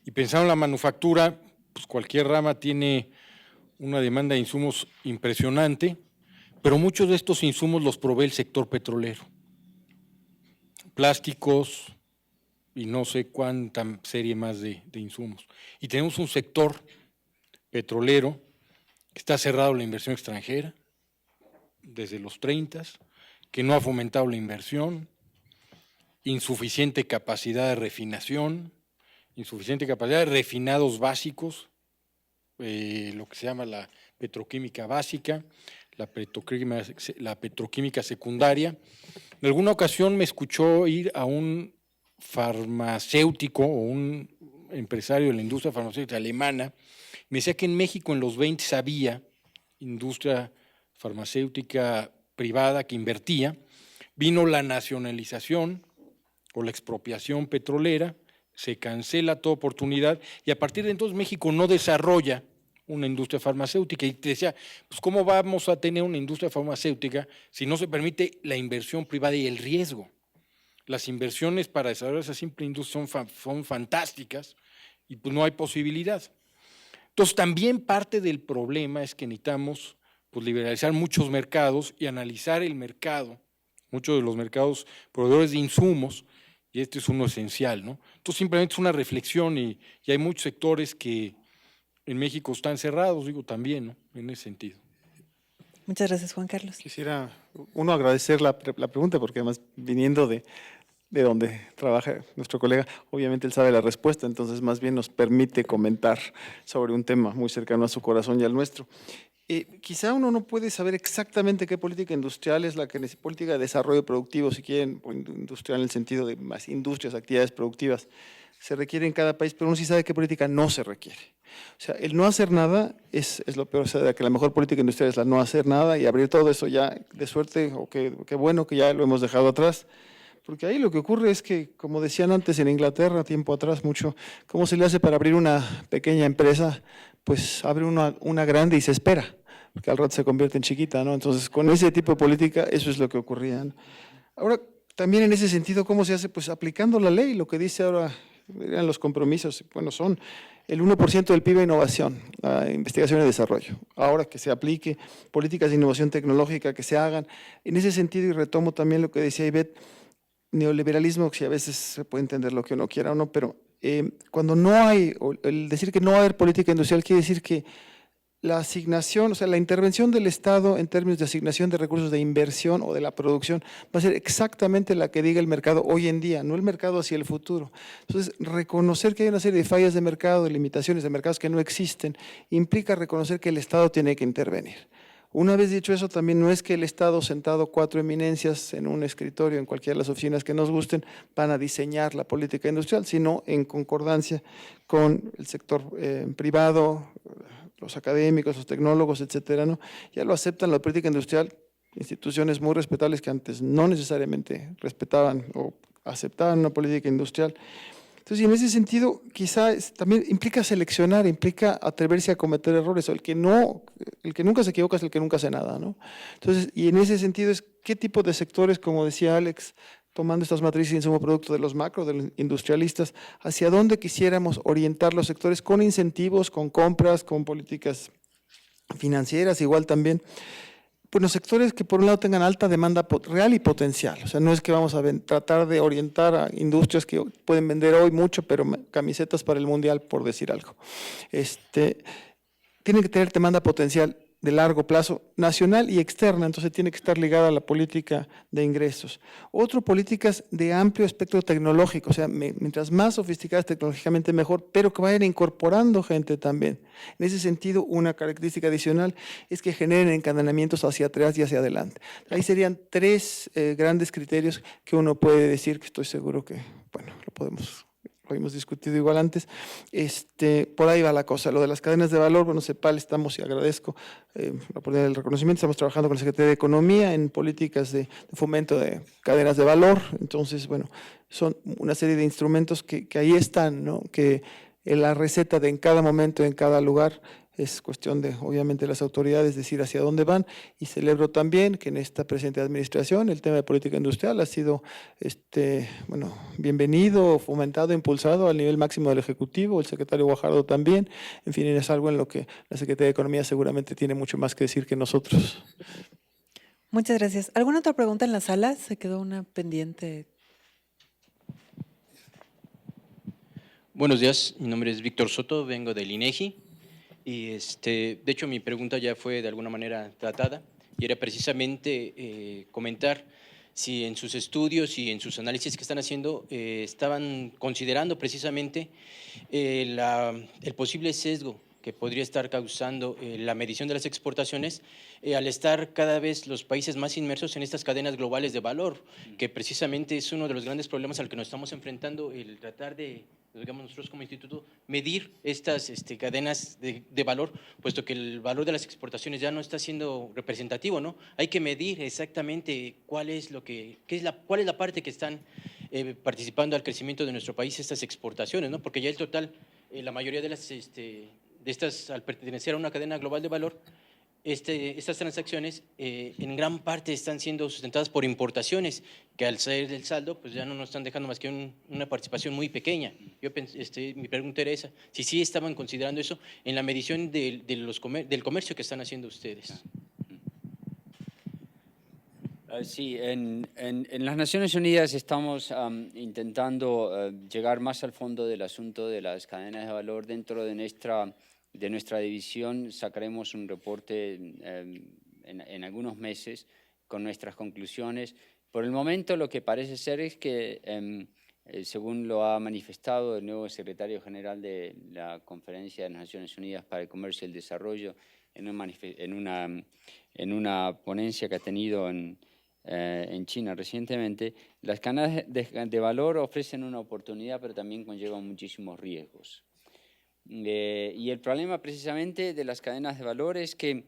Y pensando en la manufactura, pues cualquier rama tiene una demanda de insumos impresionante, pero muchos de estos insumos los provee el sector petrolero. Plásticos y no sé cuánta serie más de insumos. Y tenemos un sector petrolero que está cerrado a la inversión extranjera desde los 30, que no ha fomentado la inversión, insuficiente capacidad de refinación, insuficiente capacidad de refinados básicos, lo que se llama la petroquímica básica, la petroquímica secundaria. En alguna ocasión me escuchó ir a un farmacéutico o un empresario de la industria farmacéutica alemana, me decía que en México en los 20 había industria farmacéutica privada que invertía, vino la nacionalización o la expropiación petrolera, se cancela toda oportunidad y a partir de entonces México no desarrolla una industria farmacéutica. Y te decía, pues ¿cómo vamos a tener una industria farmacéutica si no se permite la inversión privada y el riesgo? Las inversiones para desarrollar esa simple industria son fantásticas y pues no hay posibilidad. Entonces también parte del problema es que necesitamos pues, liberalizar muchos mercados y analizar el mercado, muchos de los mercados proveedores de insumos y este es uno esencial, ¿no? Entonces simplemente es una reflexión y hay muchos sectores que en México están cerrados, digo, también, ¿no? En ese sentido. Muchas gracias, Juan Carlos. Quisiera, uno, agradecer la pregunta, porque además viniendo de donde trabaja nuestro colega, obviamente él sabe la respuesta, entonces más bien nos permite comentar sobre un tema muy cercano a su corazón y al nuestro. Quizá uno no puede saber exactamente qué política industrial es la que necesita, política de desarrollo productivo, si quieren, o industrial en el sentido de más industrias, actividades productivas, se requiere en cada país, pero uno sí sabe qué política no se requiere. O sea, el no hacer nada es lo peor, o sea, que la mejor política industrial es la no hacer nada y abrir todo eso ya de suerte, o qué bueno que ya lo hemos dejado atrás. Porque ahí lo que ocurre es que, como decían antes en Inglaterra, tiempo atrás mucho, ¿cómo se le hace para abrir una pequeña empresa? Pues abre una grande y se espera, porque al rato se convierte en chiquita, ¿no? Entonces, con ese tipo de política, eso es lo que ocurría, ¿no? Ahora, también en ese sentido, ¿cómo se hace? Pues aplicando la ley, lo que dice ahora, eran los compromisos, bueno, son el 1% del PIB a innovación, a investigación y desarrollo. Ahora que se aplique políticas de innovación tecnológica, que se hagan. En ese sentido, y retomo también lo que decía Ivette, neoliberalismo, que a veces se puede entender lo que uno quiera o no, pero cuando no hay, el decir que no va a haber política industrial quiere decir que la asignación, o sea, la intervención del Estado en términos de asignación de recursos de inversión o de la producción va a ser exactamente la que diga el mercado hoy en día, no el mercado hacia el futuro. Entonces, reconocer que hay una serie de fallas de mercado, de limitaciones de mercados que no existen, implica reconocer que el Estado tiene que intervenir. Una vez dicho eso, también no es que el Estado, sentado 4 eminencias en un escritorio, en cualquiera de las oficinas que nos gusten, van a diseñar la política industrial, sino en concordancia con el sector privado, los académicos, los tecnólogos, etcétera, ¿no? Ya lo aceptan la política industrial, instituciones muy respetables que antes no necesariamente respetaban o aceptaban una política industrial. Entonces, y en ese sentido, quizá también implica seleccionar, implica atreverse a cometer errores. El que nunca se equivoca es el que nunca hace nada, ¿no? Entonces, y en ese sentido es qué tipo de sectores, como decía Alex, tomando estas matrices de insumo producto de los macro, de los industrialistas, hacia dónde quisiéramos orientar los sectores con incentivos, con compras, con políticas financieras, igual también. Pues los sectores que por un lado tengan alta demanda real y potencial, o sea, no es que vamos a tratar de orientar a industrias que pueden vender hoy mucho, pero camisetas para el mundial, por decir algo. Tienen que tener demanda potencial de largo plazo, nacional y externa, entonces tiene que estar ligada a la política de ingresos. Otro, políticas de amplio espectro tecnológico, o sea, mientras más sofisticadas tecnológicamente mejor, pero que vayan incorporando gente también. En ese sentido, una característica adicional es que generen encadenamientos hacia atrás y hacia adelante. Ahí serían 3 grandes criterios que uno puede decir, que estoy seguro que, bueno, lo hemos discutido igual antes, por ahí va la cosa. Lo de las cadenas de valor, bueno, CEPAL estamos, y agradezco la oportunidad del reconocimiento, estamos trabajando con la Secretaría de Economía en políticas de fomento de cadenas de valor, entonces, bueno, son una serie de instrumentos que ahí están, ¿no? Que la receta de en cada momento, en cada lugar, es cuestión de, obviamente, las autoridades decir hacia dónde van, y celebro también que en esta presente administración el tema de política industrial ha sido bueno, bienvenido, fomentado, impulsado al nivel máximo del Ejecutivo, el secretario Guajardo también, en fin, es algo en lo que la Secretaría de Economía seguramente tiene mucho más que decir que nosotros. Muchas gracias. ¿Alguna otra pregunta en la sala? Se quedó una pendiente. Buenos días, mi nombre es Víctor Soto, vengo del INEGI y de hecho mi pregunta ya fue de alguna manera tratada y era precisamente comentar si en sus estudios y en sus análisis que están haciendo estaban considerando precisamente el posible sesgo que podría estar causando la medición de las exportaciones al estar cada vez los países más inmersos en estas cadenas globales de valor, que precisamente es uno de los grandes problemas al que nos estamos enfrentando, el tratar de, digamos, nosotros como instituto, medir estas cadenas de valor, puesto que el valor de las exportaciones ya no está siendo representativo, ¿no? Hay que medir exactamente cuál es la parte que están participando al crecimiento de nuestro país estas exportaciones, ¿no? Porque ya el total, la mayoría de estas, al pertenecer a una cadena global de valor, estas transacciones en gran parte están siendo sustentadas por importaciones que al ser del saldo pues ya no nos están dejando más que una participación muy pequeña. Mi pregunta era esa, si sí estaban considerando eso en la medición del comercio que están haciendo ustedes. Sí, en las Naciones Unidas estamos intentando llegar más al fondo del asunto de las cadenas de valor. Dentro de nuestra división sacaremos un reporte en algunos meses con nuestras conclusiones. Por el momento lo que parece ser es que, según lo ha manifestado el nuevo secretario general de la Conferencia de las Naciones Unidas para el Comercio y el Desarrollo, en una ponencia que ha tenido en China recientemente, las cadenas de valor ofrecen una oportunidad, pero también conllevan muchísimos riesgos. Y el problema precisamente de las cadenas de valor es que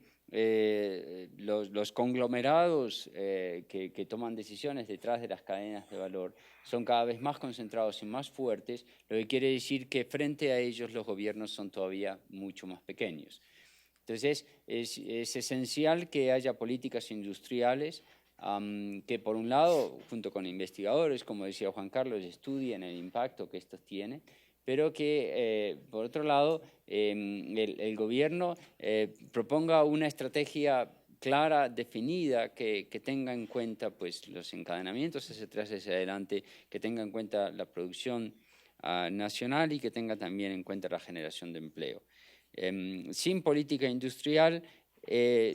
los conglomerados que toman decisiones detrás de las cadenas de valor son cada vez más concentrados y más fuertes, lo que quiere decir que frente a ellos los gobiernos son todavía mucho más pequeños. Entonces, es esencial que haya políticas industriales que, por un lado, junto con investigadores, como decía Juan Carlos, estudien el impacto que estos tienen, pero que, por otro lado, el gobierno proponga una estrategia clara, definida, que tenga en cuenta pues, los encadenamientos hacia atrás y hacia adelante, que tenga en cuenta la producción nacional y que tenga también en cuenta la generación de empleo. Sin política industrial,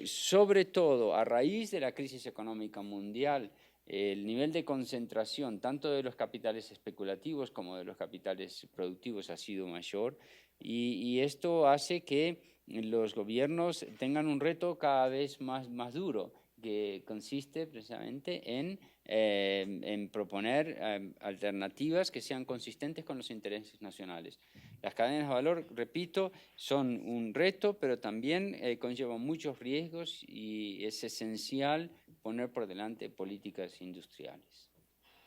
sobre todo a raíz de la crisis económica mundial, el nivel de concentración tanto de los capitales especulativos como de los capitales productivos ha sido mayor y esto hace que los gobiernos tengan un reto cada vez más duro, que consiste precisamente en proponer alternativas que sean consistentes con los intereses nacionales. Las cadenas de valor, repito, son un reto, pero también conllevan muchos riesgos y es esencial poner por delante políticas industriales.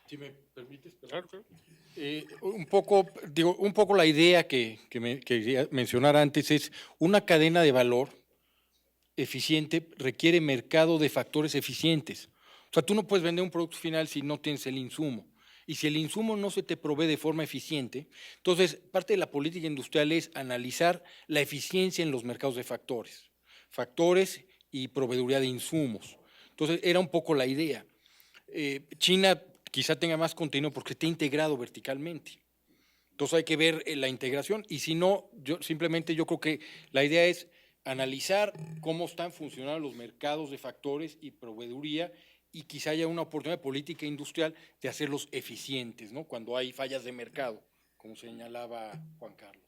Si me permites, un poco la idea que quería mencionar antes es una cadena de valor eficiente requiere mercado de factores eficientes. O sea, tú no puedes vender un producto final si no tienes el insumo. Y si el insumo no se te provee de forma eficiente, entonces parte de la política industrial es analizar la eficiencia en los mercados de factores y proveeduría de insumos. Entonces era un poco la idea. China quizá tenga más contenido porque está integrado verticalmente. Entonces hay que ver la integración y si no, yo creo que la idea es analizar cómo están funcionando los mercados de factores y proveeduría y quizá haya una oportunidad de política industrial de hacerlos eficientes, ¿no? Cuando hay fallas de mercado, como señalaba Juan Carlos.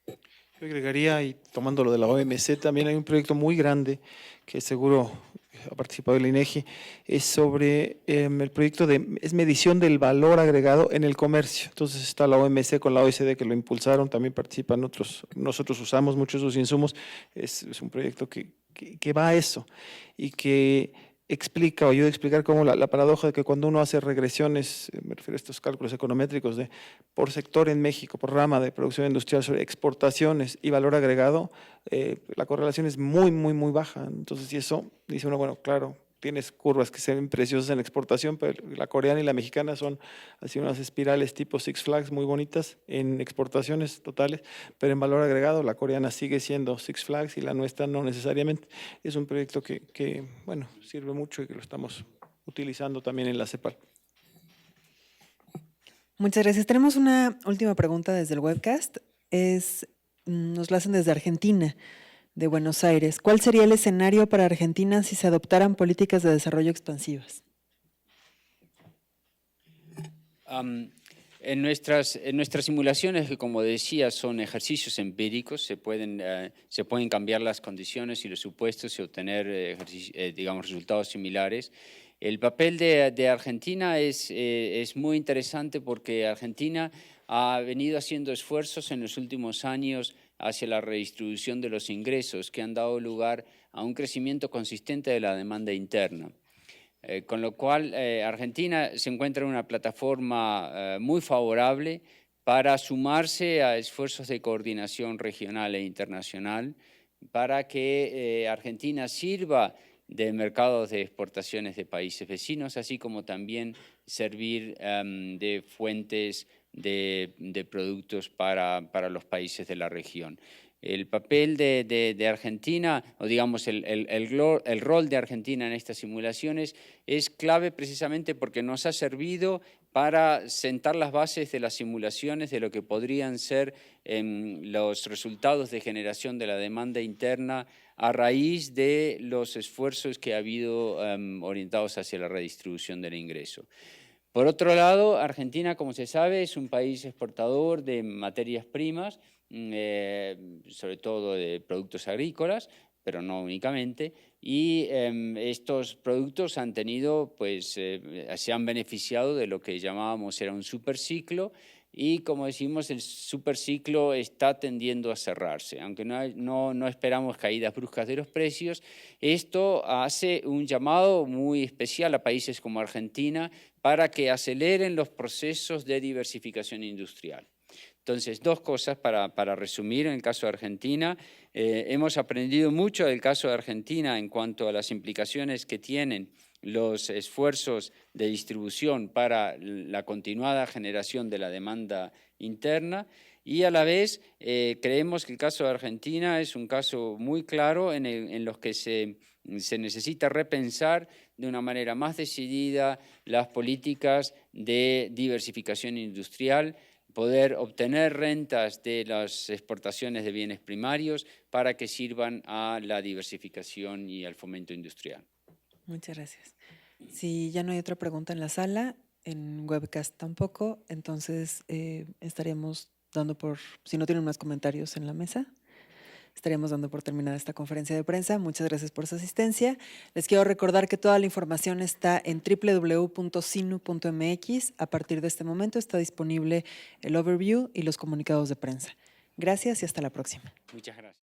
Yo agregaría, y tomando lo de la OMC, también hay un proyecto muy grande que seguro ha participado el INEGI, es sobre el proyecto es medición del valor agregado en el comercio. Entonces está la OMC con la OECD que lo impulsaron, también participan otros, nosotros usamos muchos de sus insumos, es un proyecto que va a eso y que explica o ayuda a explicar cómo la paradoja de que cuando uno hace regresiones, me refiero a estos cálculos econométricos de por sector en México, por rama de producción industrial sobre exportaciones y valor agregado, la correlación es muy baja. Entonces, y eso dice uno, bueno, claro, tienes curvas que se ven preciosas en exportación, pero la coreana y la mexicana son así unas espirales tipo Six Flags muy bonitas en exportaciones totales, pero en valor agregado la coreana sigue siendo Six Flags y la nuestra no necesariamente. Es un proyecto que bueno, sirve mucho y que lo estamos utilizando también en la CEPAL. Muchas gracias. Tenemos una última pregunta desde el webcast. Nos la hacen desde Argentina, de Buenos Aires. ¿Cuál sería el escenario para Argentina si se adoptaran políticas de desarrollo expansivas? En nuestras simulaciones, que como decía, son ejercicios empíricos, se pueden cambiar las condiciones y los supuestos y obtener digamos, resultados similares. El papel de Argentina es muy interesante porque Argentina ha venido haciendo esfuerzos en los últimos años hacia la redistribución de los ingresos que han dado lugar a un crecimiento consistente de la demanda interna. Con lo cual, Argentina se encuentra en una plataforma muy favorable para sumarse a esfuerzos de coordinación regional e internacional para que Argentina sirva de mercados de exportaciones de países vecinos, así como también servir de fuentes de productos para los países de la región. El papel de Argentina, o digamos el rol de Argentina en estas simulaciones es clave precisamente porque nos ha servido para sentar las bases de las simulaciones de lo que podrían ser los resultados de generación de la demanda interna a raíz de los esfuerzos que ha habido orientados hacia la redistribución del ingreso. Por otro lado, Argentina, como se sabe, es un país exportador de materias primas, sobre todo de productos agrícolas, pero no únicamente, y estos productos han tenido, pues, se han beneficiado de lo que llamábamos era un superciclo, y como decimos, el superciclo está tendiendo a cerrarse. Aunque no esperamos caídas bruscas de los precios, esto hace un llamado muy especial a países como Argentina para que aceleren los procesos de diversificación industrial. Entonces, dos cosas para resumir en el caso de Argentina. Hemos aprendido mucho del caso de Argentina en cuanto a las implicaciones que tienen los esfuerzos de distribución para la continuada generación de la demanda interna, y a la vez creemos que el caso de Argentina es un caso muy claro en los que se necesita repensar de una manera más decidida las políticas de diversificación industrial, poder obtener rentas de las exportaciones de bienes primarios para que sirvan a la diversificación y al fomento industrial. Muchas gracias. Si ya no hay otra pregunta en la sala, en webcast tampoco, entonces estaríamos dando por, si no tienen más comentarios en la mesa, estaríamos dando por terminada esta conferencia de prensa. Muchas gracias por su asistencia. Les quiero recordar que toda la información está en www.sinu.mx. A partir de este momento está disponible el overview y los comunicados de prensa. Gracias y hasta la próxima. Muchas gracias.